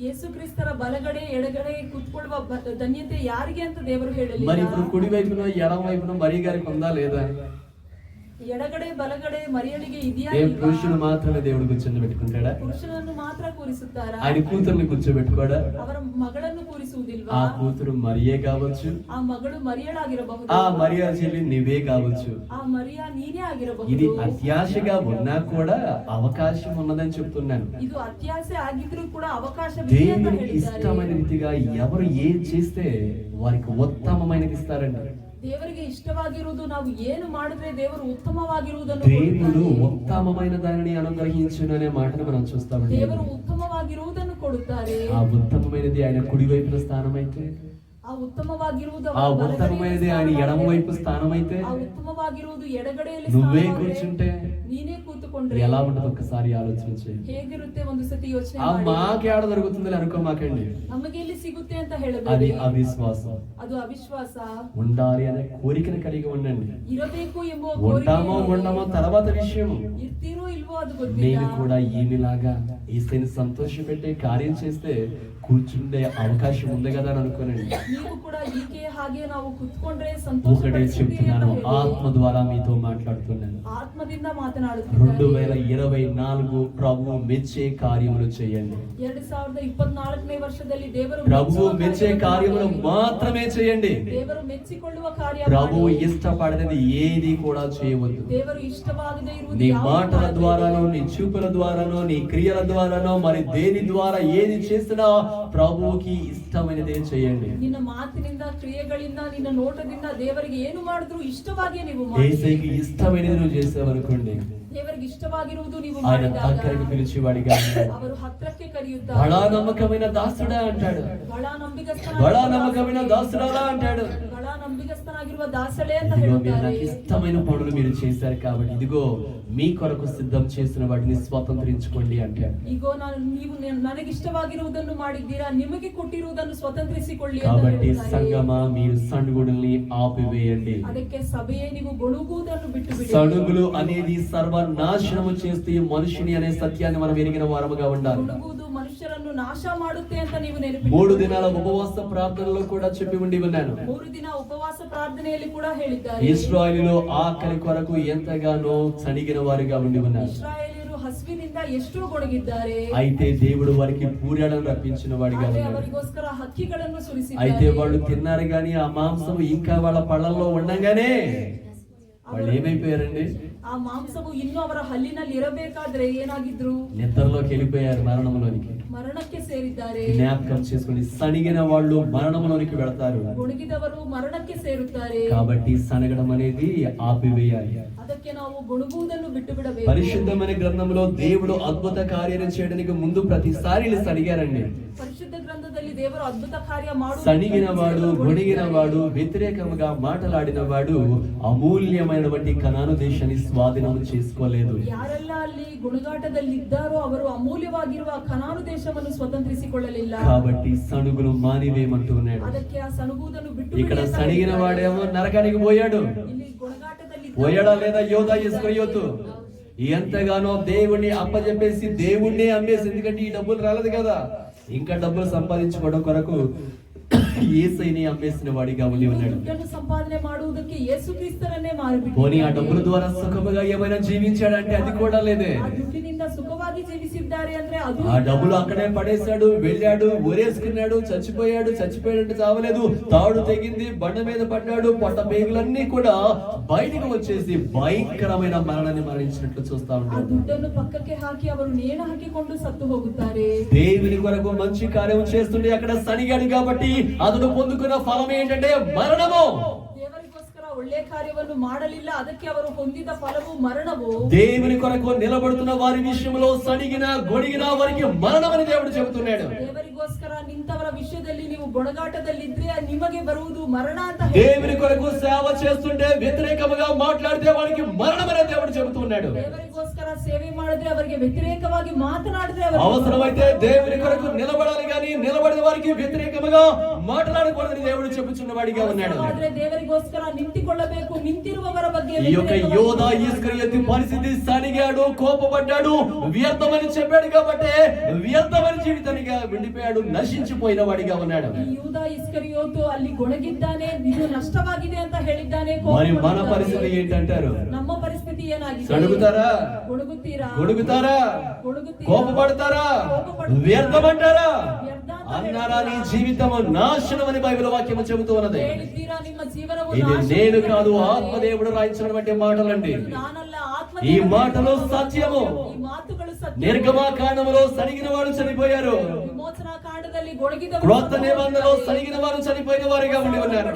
Speaker 2: ಯೇಸು ಕ್ರಿಸ್ತರ ಬಲಗಡೆ ಎಡಗಡೆ ಕೂತ್ಕೊಳ್ಳುವ ಧನ್ಯತೆ ಯಾರಿಗೆ ಅಂತ ದೇವರು
Speaker 1: మరి
Speaker 2: ಹೇಳಲಿಲ್ಲ.
Speaker 1: ఇప్పుడు కుడి వైపున ఎడమ వైపున మరి గారికి ఉందా లేదా?
Speaker 2: ಎಡಗಡೆ ಬಲಗಡೆ ಮರಿಯಳಿಗೆ ಇದೆಯಾ
Speaker 1: ఏ
Speaker 2: ಇಲ್ವಾ?
Speaker 1: పురుషుడు మాత్రమే దేవుడు కూర్చొని పెట్టుకుంటాడా?
Speaker 2: ಪುರುಷನನ್ನು ಮಾತ್ರ ಕೂರಿಸುತ್ತಾರಾ?
Speaker 1: ఆయన కూతుర్ని కూర్చోబెట్టుకోడా?
Speaker 2: ಅವರ ಮಗಳನ್ನು ಕೂರಿಸುವುದಿಲ್ವಾ?
Speaker 1: ఆ కూతురు మరియే కావచ్చు,
Speaker 2: ಆ ಮಗಳು ಮರಿಯಳಾಗಿರಬಹುದು.
Speaker 1: ఆ మరియా చెల్లి నీవే కావచ్చు.
Speaker 2: ಆ ಮರಿಯ ನೀನೇ ಆಗಿರಬಹುದು.
Speaker 1: ఇది అత్యాశగా ఉన్నా కూడా అవకాశం ఉన్నదని చెప్తున్నాను.
Speaker 2: ಇದು ಅತ್ಯಾಸೆ ಆಗಿದ್ರೂ ಕೂಡ ಅವಕಾಶ
Speaker 1: దేవునికి ఇష్టమైన రీతిగా ఎవరు ఏం చేస్తే వారికి ఉత్తమమైనది ఇస్తారండి.
Speaker 2: ದೇವರಿಗೆ ಇಷ್ಟವಾಗಿರುವುದು ನಾವು ಏನು ಮಾಡಿದ್ರೆ ದೇವರು ಉತ್ತಮವಾಗಿರುವುದನ್ನು
Speaker 1: దేవుడు
Speaker 2: ಕೊಡುತ್ತಾರೆ.
Speaker 1: ఉత్తమమైన దానిని అనుగ్రహించును అనే మాటను మనం చూస్తామండి.
Speaker 2: ದೇವರು ಉತ್ತಮವಾಗಿರುವುದನ್ನು ಕೊಡುತ್ತಾರೆ.
Speaker 1: ఆ ఉత్తమమైనది ఆయన కుడి వైపున స్థానం అయితే,
Speaker 2: ಆ ಉತ್ತಮವಾಗಿರುವುದು
Speaker 1: ఆ
Speaker 2: ಅವರ
Speaker 1: ఉత్తమమైనది ఆయన ఎడమ వైపు స్థానం అయితే,
Speaker 2: ಆ ಉತ್ತಮವಾಗಿರುವುದು ಎಡಗಡೆಯಲ್ಲಿ
Speaker 1: నువ్వే
Speaker 2: ಸ್ಥಾನವಾದರೆ,
Speaker 1: కూర్చుంటే
Speaker 2: ನೀನೇ ಕೂತುಕೊಂಡ್ರೆ
Speaker 1: ఎలా ఉండదు ఒక్కసారి ಆಲೋಚನೆ చేయండి.
Speaker 2: ಹೇಗಿರುತ್ತೆ ಒಂದು ಸತಿ ಯೋಚನೆ
Speaker 1: ఆ
Speaker 2: ಮಾಡಿ.
Speaker 1: మాకేడ దొరుకుతుంది అనుకోమాకండి,
Speaker 2: ನಮಗೆ ಎಲ್ಲಿ ಸಿಗುತ್ತೆ ಅಂತ
Speaker 1: అది
Speaker 2: ಹೇಳಬೇಡಿ.
Speaker 1: అవిశ్వాసం.
Speaker 2: ಅದು ಅವಿಶ್ವಾಸ.
Speaker 1: ఉండాలి అనే కోరికను కలిగి ఉండండి.
Speaker 2: ಇರಬೇಕು ಎಂಬುವ
Speaker 1: ఉంటామో
Speaker 2: ಕೋರಿಕೆ
Speaker 1: ఉండమో తర్వాత విషయం.
Speaker 2: ಇರ್ತೀರೋ ಇಲ್ವೋ ಅದು
Speaker 1: నేను
Speaker 2: ಗೊತ್ತಿಲ್ಲ.
Speaker 1: కూడా ఈమెలాగా ఈసైని సంతోషపెట్టే కార్యం చేస్తే కూర్చుండే అవకాశం ఉంది కదా అని అనుకోనండి.
Speaker 2: ನೀವು ಕೂಡ ಈಕೆಯ ಹಾಗೆ ಹಾಗೆ ನಾವು ಕುತ್ಕೊಂಡ್ರೆ
Speaker 1: ఒకటే చెప్తున్నాను,
Speaker 2: ಸಂತೋಷ
Speaker 1: ఆత్మ ద్వారా మీతో మాట్లాడుతున్నాను.
Speaker 2: ಆತ್ಮದಿಂದ ಮಾತನಾಡುತ್ತಿದ್ದಾರೆ.
Speaker 1: 2024 ప్రభువు మెచ్చే కార్యములు చేయండి.
Speaker 2: 2024ನೇ ವರ್ಷದಲ್ಲಿ ದೇವರು
Speaker 1: ప్రభువు మెచ్చే కార్యములు మాత్రమే చేయండి.
Speaker 2: ದೇವರು ಮೆಚ್ಚಿಕೊಳ್ಳುವ ಕಾರ್ಯ
Speaker 1: ప్రభువు
Speaker 2: ಮಾಡಿ.
Speaker 1: ఇష్టపడనిది ఏది కూడా చేయవద్దు.
Speaker 2: ದೇವರು ಇಷ್ಟವಾಗದೇ ಇರುವುದು
Speaker 1: నీ
Speaker 2: ಯಾವುದೂ
Speaker 1: మాటల
Speaker 2: ಮಾಡಬೇಡಿ.
Speaker 1: ద్వారానో, నీ చూపుల ద్వారానో, నీ క్రియల ద్వారానో, మరి దేని ద్వారా ఏది చేసినా ప్రభువుకి ఇష్టమైనదే చేయండి.
Speaker 2: ನಿನ್ನ ಮಾತಿನಿಂದ, ಕ್ರಿಯೆಗಳಿಂದ, ನಿನ್ನ ನೋಟದಿಂದ ದೇವರಿಗೆ ಏನು ಮಾಡಿದ್ರು ಇಷ್ಟವಾಗಿಯೇ ನೀವು ಮಾಡಿ.
Speaker 1: యేసయ్యకి ఇష్టమైనది నువ్వు చేసావనుకోండి,
Speaker 2: ದೇವರಿಗೆ ಇಷ್ಟವಾಗಿರುವುದು ನೀವು
Speaker 1: ఆయన
Speaker 2: ಮಾಡಿದಾಗ
Speaker 1: దగ్గరికి పిలిచేవాడిగా ఉన్నాడు.
Speaker 2: ಅವರು ಹತ್ರಕ್ಕೆ
Speaker 1: బడా
Speaker 2: ಕರೆಯುತ್ತಾರೆ.
Speaker 1: నమ్మకమైన దాసుడా అంటాడు.
Speaker 2: ಬಹಳ
Speaker 1: బడా నమ్మకమైన దాసుడా అంటాడు.
Speaker 2: ಬಹಳ ನಂಬಿಗಸ್ತನಾಗಿರುವ ದಾಸಳೆ ಅಂತ
Speaker 1: ఇదిగో మీరు
Speaker 2: ಹೇಳ್ತಾರೆ.
Speaker 1: నాకు ఇష్టమైన పనులు మీరు చేశారు కాబట్టి ఇదిగో మీ కొరకు సిద్ధం చేసిన వాటిని స్వతంత్రించుకోండి అంటాడు.
Speaker 2: ಈಗ ನೀವು ನನಗೆ ಇಷ್ಟವಾಗಿರುವುದನ್ನು ಮಾಡಿದ್ದೀರಾ, ನಿಮಗೆ ಕೊಟ್ಟಿರುವುದನ್ನು ಸ್ವತಂತ್ರಿಸಿಕೊಳ್ಳಿ ಅಂತ
Speaker 1: కాబట్టి
Speaker 2: ಹೇಳ್ತಾರೆ.
Speaker 1: సంగమా మీరు సణుగుడుల్ని ఆపివేయండి.
Speaker 2: ಅದಕ್ಕೆ ಸಭೆಯೇ ನೀವು ಗೊಣಗುವುದನ್ನು ಬಿಟ್ಟು ಬಿಡಿ.
Speaker 1: సణుగులు అనేది సర్వనాశనము చేస్తే ఈ మనుషుని అనే సత్యాన్ని మనం ఎరిగిన వారముగా ఉండాలి.
Speaker 2: ಗೊಣಗುವುದು ಮನುಷ್ಯರನ್ನು ನಾಶ ಮಾಡುತ್ತೆ ಅಂತ ನೀವು
Speaker 1: 3
Speaker 2: ನೆನಪಿಡಿ.
Speaker 1: దినాల ఉపవాస ప్రార్థనలో కూడా చెప్పి ఉండి ఉన్నాను.
Speaker 2: 3 ದಿನ ಉಪವಾಸ ಪ್ರಾರ್ಥನೆಯಲ್ಲಿ ಕೂಡ ಹೇಳಿದ್ದಾರೆ.
Speaker 1: ఇశ్రాయేలులో ఆకలి కొరకు ఎంతగానో సణిగిన వారిగా ఉండి ఉన్నారు.
Speaker 2: ಇಸ್ರಾಯೇಲ್ಯರು ಹಸಿವಿನಿಂದ ಎಷ್ಟೋ ಗೊಣಗಿದ್ದಾರೆ.
Speaker 1: అయితే దేవుడు వారికి పూర్యాలను రప్పించిన వాడిగా
Speaker 2: ಆದರೆ
Speaker 1: ఉన్నాడు.
Speaker 2: ಅವರಿಗೋಸ್ಕರ ಹಕ್ಕಿಗಳನ್ನು
Speaker 1: అయితే
Speaker 2: ಸುರಿಸಿದ್ದಾರೆ.
Speaker 1: వాళ్ళు తిన్నారు గాని ఆ మాంసం ఇంకా వాళ్ళ పళ్ళల్లో ఉండగానే వాళ్ళు ఏమైపోయారండి?
Speaker 2: ಆ ಮಾಂಸವು ಇನ್ನೂ ಅವರ ಹಲ್ಲಿನಲ್ಲಿ ಇರಬೇಕಾದ್ರೆ ಏನಾಗಿದ್ರು?
Speaker 1: నిద్రలోకి వెళ్ళిపోయారు, మరణంలోనికి.
Speaker 2: ಮರಣಕ್ಕೆ ಸೇರಿದ್ದಾರೆ.
Speaker 1: జ్ఞాపకం చేసుకోండి, సణిగిన వాళ్ళు మరణంలోనికి వెళతారు.
Speaker 2: ಗೊಣಗಿದವರು ಮರಣಕ್ಕೆ ಸೇರುತ್ತಾರೆ.
Speaker 1: కాబట్టి సనగడం అనేది ఆపివేయాలి.
Speaker 2: ಅದಕ್ಕೆ ನಾವು ಗೊಣಗುವುದನ್ನು ಬಿಟ್ಟು ಬಿಡಬೇಕು.
Speaker 1: పరిశుద్ధమైన గ్రంథంలో దేవుడు అద్భుత కార్యాలు చేయడానికి ముందు ప్రతిసారి వీళ్ళు సణిగారండి.
Speaker 2: ಪರಿಶುದ್ಧ ಗ್ರಂಥದಲ್ಲಿ ದೇವರು ಅದ್ಭುತ ಕಾರ್ಯ ಮಾಡುವ
Speaker 1: సణిగిన వాడు, గొణిగిన వాడు, వ్యతిరేకంగా మాట్లాడిన వాడు అమూల్యమైనటువంటి కనాను దేశాన్ని స్వాధీనం చేసుకోలేదు.
Speaker 2: ಯಾರೆಲ್ಲ ಅಲ್ಲಿ ಗುಣಗಾಟದಲ್ಲಿದ್ದಾರೋ ಅವರು ಅಮೂಲ್ಯವಾಗಿರುವ ಕನಾನು ದೇಶವನ್ನು ಸ್ವತಂತ್ರಿಸಿಕೊಳ್ಳಲಿಲ್ಲ.
Speaker 1: కాబట్టి సణుగులు మానివేయమంటూ ఉన్నాడు.
Speaker 2: ಅದಕ್ಕೆ ಆ ಸಣಗುವುದನ್ನು ಬಿಟ್ಟು
Speaker 1: ఇక్కడ
Speaker 2: ಬಿಡಿ ಅಂತ
Speaker 1: సణిగిన
Speaker 2: ಹೇಳಿದ್ದಾರೆ.
Speaker 1: వాడేమో నరకానికి పోయాడు.
Speaker 2: ಇಲ್ಲಿ ಗುಣಗಾಟದಲ್ಲಿ
Speaker 1: పోయాడా లేదా? యోధా ఇస్కరియోతు ఎంతగానో దేవుణ్ణి అప్పచెప్పేసి దేవుణ్ణి అమ్మేసి, ఎందుకంటే ఈ డబ్బులు రాలేదు కదా, ఇంకా డబ్బులు సంపాదించుకోవడం కొరకు యేసయ్యని అమ్మేసిన వాడిగా ఉండి ఉన్నాడు.
Speaker 2: ದುಡ್ಡನ್ನು ಸಂಪಾದನೆ ಮಾಡುವುದಕ್ಕೆ ಯೇಸು ಕ್ರಿಸ್ತನನ್ನೇ ಮಾರಿಬಿಟ್ಟು
Speaker 1: పోనీ ఆ డబ్బుల ద్వారా సుఖముగా ఏమైనా జీవించాడంటే అది కూడా లేదే.
Speaker 2: ಆ ದುಡ್ಡಿನಿಂದ ಸುಖವಾಗಿ ಜೀವಿಸಿದ್ದಾರೆ ಅಂದ್ರೆ ಅದು
Speaker 1: ఆ డబ్బులు అక్కడే పడేశాడు, వెళ్ళాడు, ఊరేసుకున్నాడు, చచ్చిపోయాడంటే చావలేదు, తాడు తెగింది, బండ మీద పడ్డాడు, పొట్ట పేగులన్నీ కూడా బయటకు వచ్చేసి భయంకరమైన మరణాన్ని మరణించినట్లు చూస్తా
Speaker 2: ಆ
Speaker 1: ఉంటాడు.
Speaker 2: ದುಡ್ಡನ್ನು ಪಕ್ಕಕ್ಕೆ ಹಾಕಿ ಅವರು ನೇಣು ಹಾಕಿಕೊಂಡು ಸತ್ತು ಹೋಗುತ್ತಾರೆ.
Speaker 1: దేవుని కొరకు మంచి కార్యం చేస్తుండే అక్కడ సనిగాడు కాబట్టి అతడు పొందుకున్న ఫలం ఏంటంటే మరణము.
Speaker 2: ದೇವರಿಗೋಸ್ಕರ ಒಳ್ಳೆ ಕಾರ್ಯವನ್ನು ಮಾಡಲಿಲ್ಲ, ಅದಕ್ಕೆ ಅವರು ಹೊಂದಿದ ಫಲವು ಮರಣವು.
Speaker 1: దేవుని కొరకు నిలబడుతున్న వారి విషయంలో సణిగిన గొడిగిన వారికి మరణమని దేవుడు చెబుతున్నాడు.
Speaker 2: ದೇವರಿಗೋಸ್ಕರ ನಿಂತವರ ವಿಷಯದಲ್ಲಿ ನೀವು ಗೊಣಗಾಟದಲ್ಲಿದ್ರೆ ನಿಮಗೆ ಬರುವುದು ಮರಣ ಅಂತ
Speaker 1: దేవుని కొరకు సేవ చేస్తుంటే వ్యతిరేకముగా మాట్లాడితే వారికి మరణమని దేవుడు చెబుతున్నాడు.
Speaker 2: ದೇವರಿಗೋಸ್ಕರ ಸೇವೆ ಮಾಡಿದ್ರೆ ಅವರಿಗೆ ವ್ಯತಿರೇಕವಾಗಿ ಮಾತನಾಡಿದ್ರೆ ಅವರಿಗೆ
Speaker 1: అవసరమైతే దేవుని కొరకు నిలబడాలి కానీ నిలబడిన వారికి వ్యతిరేకముగా మాట్లాడకూడదని దేవుడు చెబుతున్న వాడిగా ఉన్నాడు.
Speaker 2: ಆದ್ರೆ ದೇವರಿಗೋಸ್ಕರ ನಿಂತಿಕೊಳ್ಳಬೇಕು, ನಿಂತಿರುವವರ ಬಗ್ಗೆ
Speaker 1: ఈ యొక్క యోధా ఇస్కరియోతు పరిస్థితి, సణిగాడు, కోపపడ్డాడు, వ్యర్థమని చెప్పాడు కాబట్టి వ్యర్థమని జీవితానిగా విడిపోయాడు, నశించిపోయిన వాడిగా ఉన్నాడు.
Speaker 2: ಈ ಯೂದ ಇಸ್ಕರಿಯೋತು ಅಲ್ಲಿ ಗೊಣಗಿದ್ದಾನೆ, ಇದು ನಷ್ಟವಾಗಿದೆ ಅಂತ ಹೇಳಿದ್ದಾನೆ.
Speaker 1: మరి మన పరిస్థితి ఏంటంటారు?
Speaker 2: ನಮ್ಮ ಪರಿಸ್ಥಿತಿ ಏನಾಗಿದೆ?
Speaker 1: సణుగుతారా?
Speaker 2: ಗೊಣಗುತ್ತೀರಾ?
Speaker 1: గొడుగుతారా?
Speaker 2: ಗೊಣಗುತ್ತೀರಾ?
Speaker 1: కోపపడతారా? వ్యర్థమంటారా? అన్నారా? నీ జీవితము నాశనం అని బైబిల్ వాక్యము చెబుతూ ఉన్నది.
Speaker 2: ಹೇಳಿದ್ದೀರಾ ನಿಮ್ಮ ಜೀವನವು
Speaker 1: ఇది
Speaker 2: ನಾಶ
Speaker 1: నేను కాదు,
Speaker 2: ಮಾಡಿದೆ.
Speaker 1: ఆత్మదేవుడు రాయించినటువంటి మాటలండి.
Speaker 2: ನಾನಲ್ಲ, ಆತ್ಮ
Speaker 1: ఈ మాటలు సత్యము.
Speaker 2: ಈ ಮಾತುಗಳು ಸತ್ಯ.
Speaker 1: నిర్గమాకాండములో సరిగిన వారు చనిపోయారు,
Speaker 2: ವಿಮೋಚನಾ ಕಾಂಡದಲ್ಲಿ ಗೊಣಗಿದವರು
Speaker 1: క్రొత్త నిబంధనలో సరిగిన వారు చనిపోయిన వారిగా ఉండి ఉన్నారు.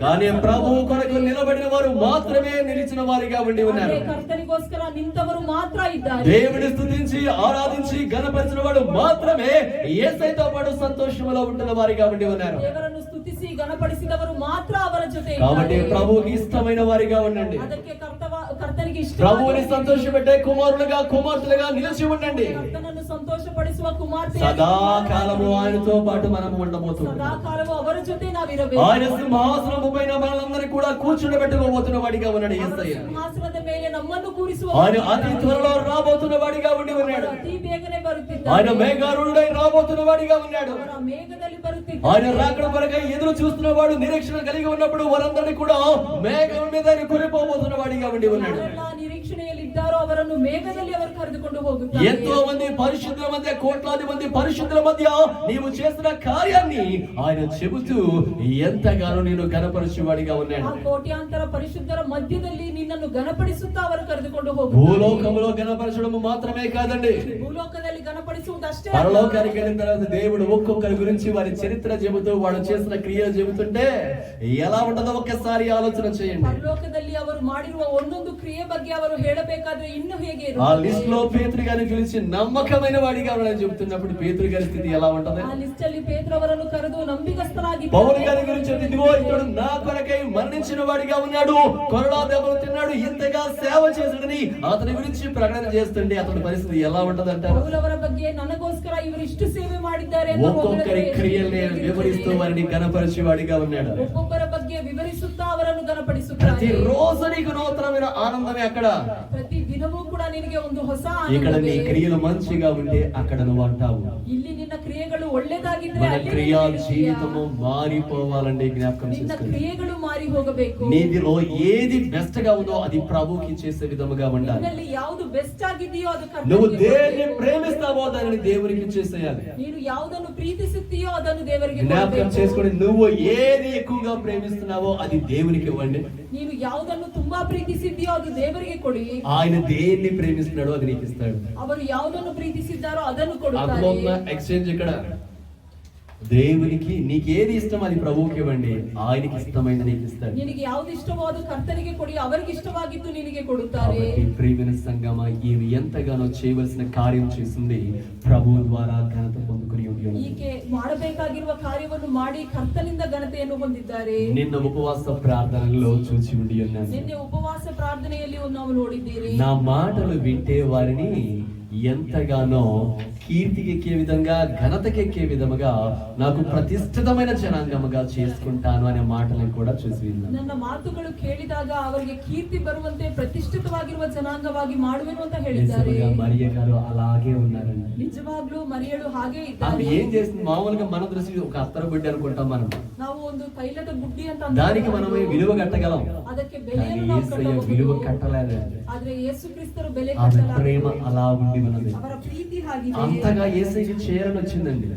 Speaker 1: కానీ ప్రభువు కొరకు నిలబడిన వారు మాత్రమే నిలిచిన వారిగా ఉండి ఉన్నారు.
Speaker 2: ಕರ್ತನಿಗೋಸ್ಕರ ನಿಂತವರು ಮಾತ್ರ ಇದ್ದಾರೆ.
Speaker 1: దేవుని స్తుతించి ఆరాధించి గణపరిచిన వాడు మాత్రమే యేసయ్యతో పాటు సంతోషములో ఉంటున్న వారిగా ఉండి ఉన్నారు.
Speaker 2: ದೇವರನ್ನು ಸ್ತುತಿಸಿ ಗಣಪಡಿಸಿದವರು ಮಾತ್ರ ಅವರ ಜೊತೆ
Speaker 1: కాబట్టి
Speaker 2: ಇದ್ದಾರೆ.
Speaker 1: ప్రభువుకి ఇష్టమైన వారిగా ఉండండి.
Speaker 2: ಅದಕ್ಕೆ ಕರ್ತನಿಗೆ ಇಷ್ಟ
Speaker 1: ప్రభువుని సంతోషపెట్టే కుమారులుగా కుమార్తెలుగా నిలిచి ఉండండి.
Speaker 2: ಕರ್ತನನ್ನು ಸಂತೋಷ ಸಂತೋಷಪಡಿಸುವ ಕುಮಾರ್ತೆ
Speaker 1: సదాకాలము ఆయనతో పాటు మనం ఉండబోతున్నాం.
Speaker 2: ಸದಾಕಾಲವು ಅವರ ಜೊತೆ ನಾವಿರಬೇಕು.
Speaker 1: ఆయన సింహాసనము పైన మనల్ని కూడా కూర్చుండబెట్టుకోబోతున్న వాడిగా ఉన్నాడు యేసయ్య.
Speaker 2: ಸಿಂಹಾಸನದ ಮೇಲೆ ನಮ್ಮನ್ನು ಕೂರಿಸುವ
Speaker 1: ఆయన అతి త్వరలో రాబోతున్న వాడిగా ఉండి ఉన్నాడు.
Speaker 2: ಅತಿ ಬೇಗನೆ ಬರುತ್ತಿದ್ದಾನೆ.
Speaker 1: ఆయన మేఘారూఢుడై రాబోతున్న వాడిగా ఉన్నాడు.
Speaker 2: ಅವರ ಮೇಘದಲ್ಲಿ ಬರುತ್ತಿದ್ದಾನೆ.
Speaker 1: ఆయన రాకడ కొరకై ఎదురు చూస్తున్న వాడు నిరీక్షణ కలిగి ఉన్నప్పుడు వారందరినీ కూడా మేఘం మీద కొనిపోబోతున్న వాడిగా ఉండి ఉన్నాడు.
Speaker 2: ಯಾರೆಲ್ಲ ನಿರೀಕ್ಷಣೆಯಲ್ಲಿ ಇದ್ದಾರೋ ಅವರನ್ನು ಮೇಘದಲ್ಲಿ ಅವರು ಕರೆದುಕೊಂಡು ಹೋಗುತ್ತಾರೆ.
Speaker 1: ఎంతో మంది పరిశుద్ధుల మధ్య, కోట్లాది మంది పరిశుద్ధుల మధ్య నీవు చేసిన కార్యాన్ని ఆయన చెబుతూ ఎంతగానో నేను ఘనపరచువాడిగా ఉన్నాడు.
Speaker 2: ಆ ಕೋಟ್ಯಾಂತರ ಪರಿಶುದ್ಧರ ಮಧ್ಯದಲ್ಲಿ ನಿನ್ನನ್ನು ಘನಪಡಿಸುತ್ತಾ ಅವರು ಕರೆದುಕೊಂಡು ಹೋಗುತ್ತಾರೆ.
Speaker 1: భూలోకంలో ఘనపరచడం మాత్రమే కాదండి,
Speaker 2: ಭೂಲೋಕದಲ್ಲಿ ಘನಪಡಿಸುವುದಷ್ಟೇ
Speaker 1: పరలోకానికి వెళ్ళిన తర్వాత దేవుడు ఒక్కొక్కరి గురించి వారి చరిత్ర చెబుతూ వాడు చేసిన క్రియలు చెబుతుంటే ఎలా ఉంటుందో ఒక్కసారి ఆలోచన చేయండి.
Speaker 2: ಪರಲೋಕದಲ್ಲಿ ಅವರು ಮಾಡಿರುವ ಒಂದೊಂದು ಕ್ರಿಯೆ ಬಗ್ಗೆ ಅವರು ಹೇಳಬೇಕಾದ್ರೆ ಇನ್ನು ಹೇಗೆ
Speaker 1: ఆ లిస్ట్ లో పేతురు గారిని పిలిచి నమ్మకమైన వాడిగా ఉన్నాడని చెబుతున్నప్పుడు పేతురు గారి స్థితి ఎలా ఉంటది?
Speaker 2: ಆ ಲಿಸ್ಟ್ ಅಲ್ಲಿ ಪೇತ್ರ ಅವರನ್ನು ಕರೆದು ನಂಬಿಗಸ್ತರಾಗಿ
Speaker 1: పౌలు గారి గురించి ఇదిగో ఇతడు నా కొరకై మరణించిన వాడిగా ఉన్నాడు, కొరడా దెబ్బలు తిన్నాడు, ఇంతగా సేవ చేశాడని అతని గురించి ప్రకటన చేస్తుంటే అతని పరిస్థితి ఎలా ఉంటదంటారు?
Speaker 2: పౌలవರ ಬಗ್ಗೆ ನನಗೋಸ್ಕರ ಇವರು ಇಷ್ಟು ಸೇವೆ ಮಾಡಿದ್ದಾರೆ ಅಂತ
Speaker 1: ఒక్కొక్కరి క్రియల్ని వివరిస్తూ వారిని ఘనపరిచే వాడిగా ఉన్నాడు.
Speaker 2: ಒಬ್ಬೊಬ್ಬರ ಬಗ್ಗೆ ವಿವರಿಸುತ್ತಾ ಅವರನ್ನು ಘನಪಡಿಸುತ್ತಾರೆ.
Speaker 1: ప్రతి రోజు నీకు నూతనమైన ఆనందమే అక్కడ.
Speaker 2: ಪ್ರತಿ ದಿನವೂ ಕೂಡ ನಿನಗೆ ಒಂದು ಹೊಸ
Speaker 1: ఇక్కడ నీ
Speaker 2: ಆನಂದವೇ.
Speaker 1: క్రియలు మంచిగా ఉంటే అక్కడ నువ్వు అంటావు.
Speaker 2: ಇಲ್ಲಿ ನಿನ್ನ ಕ್ರಿಯೆಗಳು ಒಳ್ಳೆದಾಗಿದ್ರೆ
Speaker 1: మన
Speaker 2: ಅಲ್ಲಿ
Speaker 1: క్రియా
Speaker 2: ನಿನ್ನ ಕ್ರಿಯೆ.
Speaker 1: జీవితము మారిపోవాలండి, జ్ఞాపకం
Speaker 2: ನಿನ್ನ
Speaker 1: చేసుకోండి.
Speaker 2: ಕ್ರಿಯೆಗಳು ಮಾರಿ ಹೋಗಬೇಕು.
Speaker 1: నీదిలో ఏది బెస్ట్ గా ఉందో అది ప్రభువుకి చేసే విధముగా ఉండాలి.
Speaker 2: ನಿನ್ನಲ್ಲಿ ಯಾವುದು ಬೆಸ್ಟ್ ಆಗಿದೆಯೋ ಅದು
Speaker 1: నువ్వు
Speaker 2: ಕರ್ತನಿಗೆ
Speaker 1: దేన్ని
Speaker 2: ಕೊಡು.
Speaker 1: ప్రేమిస్తావో దానిని దేవునికి చేసేయాలి.
Speaker 2: ನೀನು ಯಾವುದನ್ನು ಪ್ರೀತಿಸುತ್ತೀಯೋ ಅದನ್ನು ದೇವರಿಗೆ
Speaker 1: జ్ఞాపకం
Speaker 2: ಕೊಡಬೇಕು.
Speaker 1: చేసుకొని నువ్వు ఏది ఎక్కువగా ప్రేమిస్తున్నావో అది దేవునికి ఇవ్వండి.
Speaker 2: ನೀನು ಯಾವುದನ್ನು ತುಂಬಾ ಪ್ರೀತಿಸಿದ್ದೀಯೋ ಅದು ದೇವರಿಗೆ ಕೊಡಿ.
Speaker 1: ఆయన దేన్ని ప్రేమిస్తున్నాడో అది నీకు ఇస్తాడు.
Speaker 2: ಅವರು ಯಾವುದನ್ನು ಪ್ರೀತಿಸಿದ್ದಾರೋ ಅದನ್ನು
Speaker 1: అక్కడ ఉన్న
Speaker 2: ಕೊಡುತ್ತಾರೆ.
Speaker 1: ఎక్స్చేంజ్ ఇక్కడ దేవునికి నీకేది ఇష్టం అది ప్రభువుకి ఇవ్వండి, ఆయనకి ఇష్టమైనది నీకు ఇస్తాడు.
Speaker 2: ನಿನಗೆ ಯಾವ್ದು ಇಷ್ಟವೋ ಅದು ಕರ್ತನಿಗೆ ಕೊಡಿ, ಅವರಿಗೆ ಇಷ್ಟವಾಗಿದ್ದು ನಿನಗೆ ಕೊಡುತ್ತಾರೆ.
Speaker 1: కాబట్టి ప్రియమైన సంగమా, ఈమె ఎంతగానో చేయవలసిన కార్యం చేసింది, ప్రభువు ద్వారా ఘనత పొందుకుని ఉంది.
Speaker 2: ಈಕೆ ಮಾಡಬೇಕಾಗಿರುವ ಕಾರ್ಯವನ್ನು ಮಾಡಿ ಕರ್ತನಿಂದ ಘನತೆಯನ್ನು ಹೊಂದಿದ್ದಾರೆ.
Speaker 1: నిన్న ఉపవాస ప్రార్థనలో చూచి ఉండి ఉన్నాను.
Speaker 2: ನಿನ್ನೆ ಉಪವಾಸ ಪ್ರಾರ್ಥನೆಯಲ್ಲಿ ನಾವು ನೋಡಿದ್ದೀರಿ.
Speaker 1: నా మాటలు వింటే వారిని ఎంతగానో కీర్తికెక్కే విధంగా, ఘనతకెక్కే విధముగా నాకు ప్రతిష్ఠితమైన జనాంగముగా చేసుకుంటాను అనే మాటలను కూడా చూసి విన్నాను.
Speaker 2: ನನ್ನ ಮಾತುಗಳು ಕೇಳಿದಾಗ ಅವರಿಗೆ ಕೀರ್ತಿ ಬರುವಂತೆ ಪ್ರತಿಷ್ಠಿತವಾಗಿರುವ ಜನಾಂಗವಾಗಿ ಮಾಡುವೆನು ಅಂತ ಹೇಳಿದ್ದಾರೆ.
Speaker 1: నిజంగా మరియ గారు అలాగే ఉన్నారండి.
Speaker 2: ನಿಜವಾಗ್ಲೂ ಮರಿಯಳು ಹಾಗೆ
Speaker 1: ఆమె
Speaker 2: ಇದ್ದಾರೆ.
Speaker 1: ఏం చేస్తుంది? మామూలుగా మన దృష్టి ఒక అత్తర బుడ్డి అనుకుంటాం మనం,
Speaker 2: ನಾವು ಒಂದು ತೈಲದ ಬುಡ್ಡಿ ಅಂತ
Speaker 1: దానికి
Speaker 2: ಅಂದ್ಕೊಳ್ತೇವೆ.
Speaker 1: మనం విలువ కట్టగలం.
Speaker 2: ಅದಕ್ಕೆ
Speaker 1: కానీ
Speaker 2: ಬೆಲೆಯನ್ನು ನಾವು
Speaker 1: యేసయ్య విలువ
Speaker 2: ಕಟ್ಟಬಹುದು.
Speaker 1: కట్టలేదండి.
Speaker 2: ಆದ್ರೆ ಯೇಸು ಕ್ರಿಸ್ತರು ಬೆಲೆ
Speaker 1: ఆమె
Speaker 2: ಕಟ್ಟಲಾರರು.
Speaker 1: ప్రేమ అలా ఉండి ఉన్నది.
Speaker 2: ಅವರ ಪ್ರೀತಿ ಹಾಗಿದೆ.
Speaker 1: అంతగా యేసయ్యకి చేయాలని వచ్చిందండి.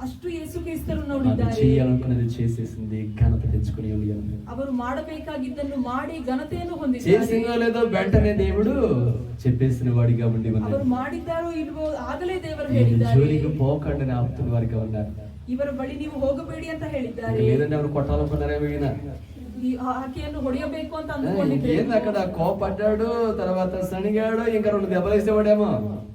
Speaker 2: ಅಷ್ಟು ಯೇಸು ಕ್ರಿಸ್ತರು
Speaker 1: ఆమె
Speaker 2: ನೋಡಿದ್ದಾರೆ.
Speaker 1: చేయాలనుకున్నది చేసేసింది, ఘనత తెచ్చుకుని ఉంది.
Speaker 2: ಅವರು ಮಾಡಬೇಕಾಗಿದ್ದನ್ನು ಮಾಡಿ ಘನತೆಯನ್ನು ಹೊಂದಿದ್ದಾರೆ.
Speaker 1: చేసిందో లేదో వెంటనే దేవుడు చెప్పేసిన వాడిగా ఉండి
Speaker 2: ಅವರು
Speaker 1: ఉన్నాడు.
Speaker 2: ಮಾಡಿದ್ದಾರೋ ಇಲ್ವೋ ಆಗಲೇ ದೇವರು
Speaker 1: నేను
Speaker 2: ಹೇಳಿದ್ದಾರೆ.
Speaker 1: జోలికి పోకండి ఆపుతున్న వారిగా ఉన్నారు.
Speaker 2: ಇವರ ಬಳಿ ನೀವು ಹೋಗಬೇಡಿ ಅಂತ ಹೇಳಿದ್ದಾರೆ.
Speaker 1: లేదంటే ఎవరు కొట్టాలనుకున్నారేమో ఈయన.
Speaker 2: ಈ ಆಕೆಯನ್ನು ಹೊಡೆಯಬೇಕು ಅಂತ ಅಂದುಕೊಂಡಿದ್ರೆ
Speaker 1: ఏంది అక్కడ కోపడ్డాడు, తర్వాత సణిగాడు, ఇంకా 2 దెబ్బలు వేసేవాడేమో.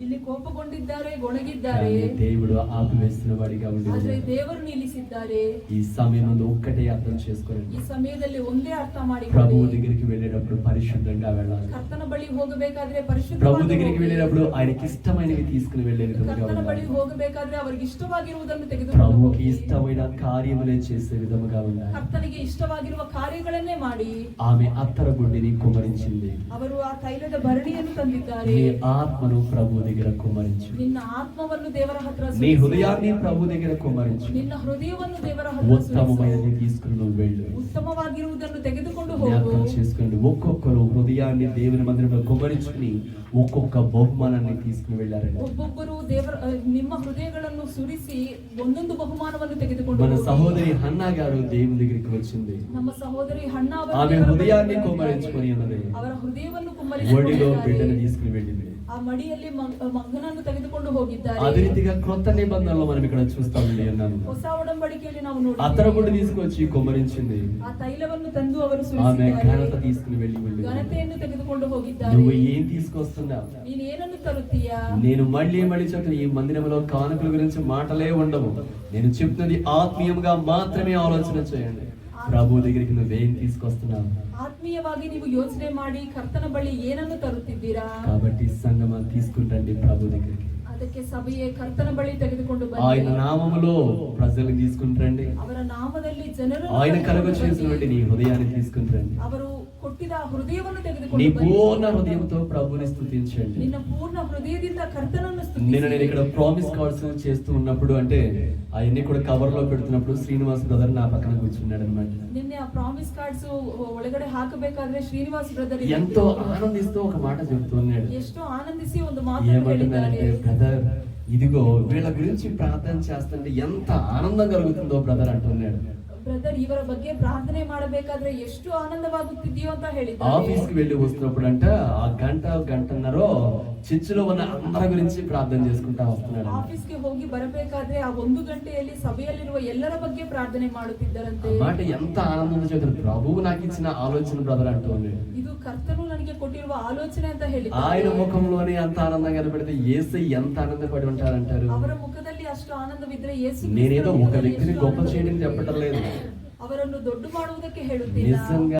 Speaker 2: ಇಲ್ಲಿ ಕೋಪಗೊಂಡಿದ್ದಾರೆ, ಗೊಣಗಿದ್ದಾರೆ.
Speaker 1: కానీ దేవుడు ఆపివేస్తున్న వాడిగా ఉండి
Speaker 2: ಆದ್ರೆ
Speaker 1: ఉన్నాడు.
Speaker 2: ದೇವರು ನಿಲ್ಲಿಸಿದ್ದಾರೆ.
Speaker 1: ఈ సమయంలో ఒక్కటే అర్థం చేసుకోండి,
Speaker 2: ಈ ಸಮಯದಲ್ಲಿ ಒಂದೇ ಅರ್ಥ
Speaker 1: ప్రభు
Speaker 2: ಮಾಡಿಕೊಳ್ಳಿ.
Speaker 1: దగ్గరికి వెళ్ళేటప్పుడు పరిశుద్ధంగా వెళ్ళాలి.
Speaker 2: ಕರ್ತನ ಬಳಿ ಹೋಗಬೇಕಾದ್ರೆ
Speaker 1: ప్రభు
Speaker 2: ಪರಿಶುದ್ಧವಾಗಿ
Speaker 1: దగ్గరికి
Speaker 2: ಹೋಗಿ.
Speaker 1: వెళ్ళేటప్పుడు ఆయనకి ఇష్టమైనవి తీసుకుని వెళ్ళే విధంగా
Speaker 2: ಕರ್ತನ ಬಳಿ
Speaker 1: ఉండాలి.
Speaker 2: ಹೋಗಬೇಕಾದ್ರೆ ಅವರಿಗೆ ಇಷ್ಟವಾಗಿರುವುದನ್ನು ತೆಗೆದುಕೊಂಡು
Speaker 1: ప్రభుకి
Speaker 2: ಹೋಗಿ.
Speaker 1: ఇష్టమైన కార్యములే చేసే విధముగా ఉండాలి.
Speaker 2: ಕರ್ತನಿಗೆ ಇಷ್ಟವಾಗಿರುವ ಕಾರ್ಯಗಳನ್ನೇ ಮಾಡಿ.
Speaker 1: ఆమె అత్తర బుడ్డిని కుమరించింది.
Speaker 2: ಅವರು ಆ ತೈಲದ ಭರಣಿಯನ್ನು ತಂದಿದ್ದಾರೆ.
Speaker 1: నీ ఆత్మను ప్రభు దగ్గర కుమరించు.
Speaker 2: ನಿನ್ನ ಆತ್ಮವನ್ನು ದೇವರ ಹತ್ರ
Speaker 1: నీ
Speaker 2: ಸುರಿಸು.
Speaker 1: హృదయాన్ని ప్రభు దగ్గర కుమరించు.
Speaker 2: ನಿನ್ನ ಹೃದಯವನ್ನು ದೇವರ ಹತ್ರ ಸುರಿಸು.
Speaker 1: ఉత్తమమైనది తీసుకుని నువ్వు వెళ్ళు.
Speaker 2: ಉತ್ತಮವಾಗಿರುವುದನ್ನು ತೆಗೆದುಕೊಂಡು ಹೋಗು.
Speaker 1: జ్ఞాపకం చేసుకోండి, ఒక్కొక్కరు హృదయాన్ని దేవుని మందిరంలో కుమరించుకుని ఒక్కొక్క బహుమానాన్ని తీసుకుని వెళ్ళారండి.
Speaker 2: ಒಬ್ಬೊಬ್ಬರು ದೇವರ ನಿಮ್ಮ ಹೃದಯಗಳನ್ನು ಸುರಿಸಿ ಒಂದೊಂದು ಬಹುಮಾನವನ್ನು ತೆಗೆದುಕೊಂಡು
Speaker 1: మన
Speaker 2: ಹೋಗಿ.
Speaker 1: సహోదరి హన్నా గారు దేవుని దగ్గరికి వచ్చింది.
Speaker 2: ನಮ್ಮ ಸಹೋದರಿ ಹಣ್ಣ ಅವರು
Speaker 1: ఆమె
Speaker 2: ದೇವರ
Speaker 1: హృదయాన్ని
Speaker 2: ಬಳಿಗೆ
Speaker 1: కుమరించుకొని ఉన్నది.
Speaker 2: ಅವರ ಹೃದಯವನ್ನು
Speaker 1: ఒడిలో
Speaker 2: ಕುಮ್ಮರಿಸಿಕೊಂಡಿದ್ದಾರೆ.
Speaker 1: బిడ్డను తీసుకుని వెళ్ళింది.
Speaker 2: ಆ ಮಡಿಯಲ್ಲಿ ಮಗನನ್ನು ತೆಗೆದುಕೊಂಡು ಹೋಗಿದ್ದಾರೆ.
Speaker 1: అదే రీతిగా క్రొత్త నిబంధనలో మనం ఇక్కడ చూస్తామండి అన్నాను.
Speaker 2: ಹೊಸ ಒಡಂಬಡಿಕೆಯಲ್ಲಿ ನಾವು
Speaker 1: అత్తర
Speaker 2: ನೋಡಿದ್ದೇವೆ.
Speaker 1: బుడ్డి తీసుకొచ్చి కుమరించింది.
Speaker 2: ಆ తైలವನ್ನು ತಂದು ಅವರು
Speaker 1: ఆమె ఘనత
Speaker 2: ಸುರಿಸಿದ್ದಾರೆ.
Speaker 1: తీసుకుని వెళ్ళి
Speaker 2: ಘನತೆಯನ್ನು ತೆಗೆದುಕೊಂಡು ಹೋಗಿದ್ದಾರೆ.
Speaker 1: నువ్వు ఏం తీసుకొస్తున్నావు?
Speaker 2: ನೀನು ಏನನ್ನು ತರುತ್ತೀಯಾ?
Speaker 1: నేను మళ్ళీ చెప్తున్నా, ఈ మందిరంలో కానుకల గురించి మాటలే ఉండవు. నేను చెప్తున్నది ఆత్మీయంగా మాత్రమే ఆలోచన చేయండి. ప్రభు దగ్గరికి నువ్వేం తీసుకొస్తున్నావు?
Speaker 2: ಆತ್ಮೀಯವಾಗಿ ನೀವು ಯೋಚನೆ ಮಾಡಿ ಕರ್ತನ ಬಳಿ ಏನನ್ನು ತರುತ್ತಿದ್ದೀರಾ?
Speaker 1: కాబట్టి సంగమా తీసుకుంటండి ప్రభు దగ్గరికి.
Speaker 2: ಅದಕ್ಕೆ ಸಭೆಯೇ ಕರ್ತನ ಬಳಿ ತೆಗೆದುಕೊಂಡು
Speaker 1: ఆయన
Speaker 2: ಬನ್ನಿ.
Speaker 1: నామములో ప్రజల్ని తీసుకుంటండి.
Speaker 2: ಅವರ ನಾಮದಲ್ಲಿ ಜನರನ್ನು
Speaker 1: ఆయన కలుగ
Speaker 2: ಕರೆದುಕೊಂಡು
Speaker 1: చేసినటువంటి
Speaker 2: ಬನ್ನಿ.
Speaker 1: నీ హృదయాన్ని తీసుకుంటండి.
Speaker 2: ಅವರು ಕೊಟ್ಟಿದ ಹೃದಯವನ್ನು
Speaker 1: నీ
Speaker 2: ತೆಗೆದುಕೊಂಡು ಬನ್ನಿ.
Speaker 1: పూర్ణ హృదయంతో ప్రభుని స్తుతించండి.
Speaker 2: ನಿನ್ನ పూర్ణ హృదಯದಿಂದ కర్తನನ್ನು
Speaker 1: నేను
Speaker 2: స్తుತಿಸಿ.
Speaker 1: ఇక్కడ ప్రామిస్ కార్డ్స్ చేస్తూ ఉన్నప్పుడు అంటే అవన్నీ కూడా కవర్ లో పెడుతున్నప్పుడు శ్రీనివాస్ బ్రదర్ నా పక్కన కూర్చున్నాడు అనమాట.
Speaker 2: ನಿನ್ನೆ ಆ ಪ್ರಾಮಿಸ್ ಕಾರ್ಡ್ಸ್ ಒಳಗಡೆ ಹಾಕಬೇಕಾದ್ರೆ ಶ್ರೀನಿವಾಸ್ ಬ್ರದರ್
Speaker 1: ఎంతో ఆనందిస్తూ ఒక మాట చెబుతున్నాడు.
Speaker 2: ಎಷ್ಟೋ ಆನಂದಿಸಿ ಒಂದು ಮಾತನ್ನು
Speaker 1: ఏమంటున్నాడంటే,
Speaker 2: ಹೇಳಿದ್ದಾರೆ.
Speaker 1: బ్రదర్ ఇదిగో వీళ్ళ గురించి ప్రార్థన చేస్తుంటే ఎంత ఆనందం కలుగుతుందో బ్రదర్ అంటున్నాడు.
Speaker 2: ಬ್ರದರ್ ಇವರ ಬಗ್ಗೆ ಪ್ರಾರ್ಥನೆ ಮಾಡಬೇಕಾದ್ರೆ ಎಷ್ಟು ಆನಂದವಾಗುತ್ತಿದೆಯೋ ಅಂತ ಹೇಳಿದ್ದಾರೆ.
Speaker 1: ఆఫీస్ కి వెళ్ళి వస్తున్నప్పుడు అంట ఆ గంటన్నర చర్చిలో ఉన్న అందరి గురించి ప్రార్థన చేసుకుంటా వస్తున్నాడు.
Speaker 2: ಆಫೀಸ್ಗೆ ಹೋಗಿ ಬರಬೇಕಾದ್ರೆ ಆ 1 ಗಂಟೆಯಲ್ಲಿ ಸಭೆಯಲ್ಲಿರುವ ಎಲ್ಲರ ಬಗ್ಗೆ ಪ್ರಾರ್ಥನೆ ಮಾಡುತ್ತಿದ್ದರಂತೆ.
Speaker 1: ఆ మాట ఎంత ఆనందంగా చెబుతాడు. ప్రభువు నాకు ఇచ్చిన ఆలోచన బ్రదర్ అంటున్నాడు.
Speaker 2: ಇದು ಕರ್ತನು ನನಗೆ ಕೊಟ್ಟಿರುವ ಆಲೋಚನೆ ಅಂತ
Speaker 1: ఆయన
Speaker 2: ಹೇಳಿದ್ದಾರೆ.
Speaker 1: ముఖంలోనే అంత ఆనందం కనబడితే యేసయ్య ఎంత ఆనందపడి ఉంటారంటారు.
Speaker 2: ಅವರ ಮುಖದಲ್ಲಿ ಅಷ್ಟು ಆನಂದವಿದ್ರೆ ಯೇಸು
Speaker 1: నేనేదో
Speaker 2: ಕ್ರಿಸ್ತನ
Speaker 1: ఒక
Speaker 2: ಮುಖದಲ್ಲಿ
Speaker 1: వ్యక్తిని
Speaker 2: ಎಷ್ಟು
Speaker 1: గొప్ప
Speaker 2: ಆನಂದ
Speaker 1: చేయడం చెప్పటం లేదు.
Speaker 2: ಅವರನ್ನು ದೊಡ್ಡ ಮಾಡುವುದಕ್ಕೆ ಹೇಳುತ್ತಿಲ್ಲ.
Speaker 1: నిజంగా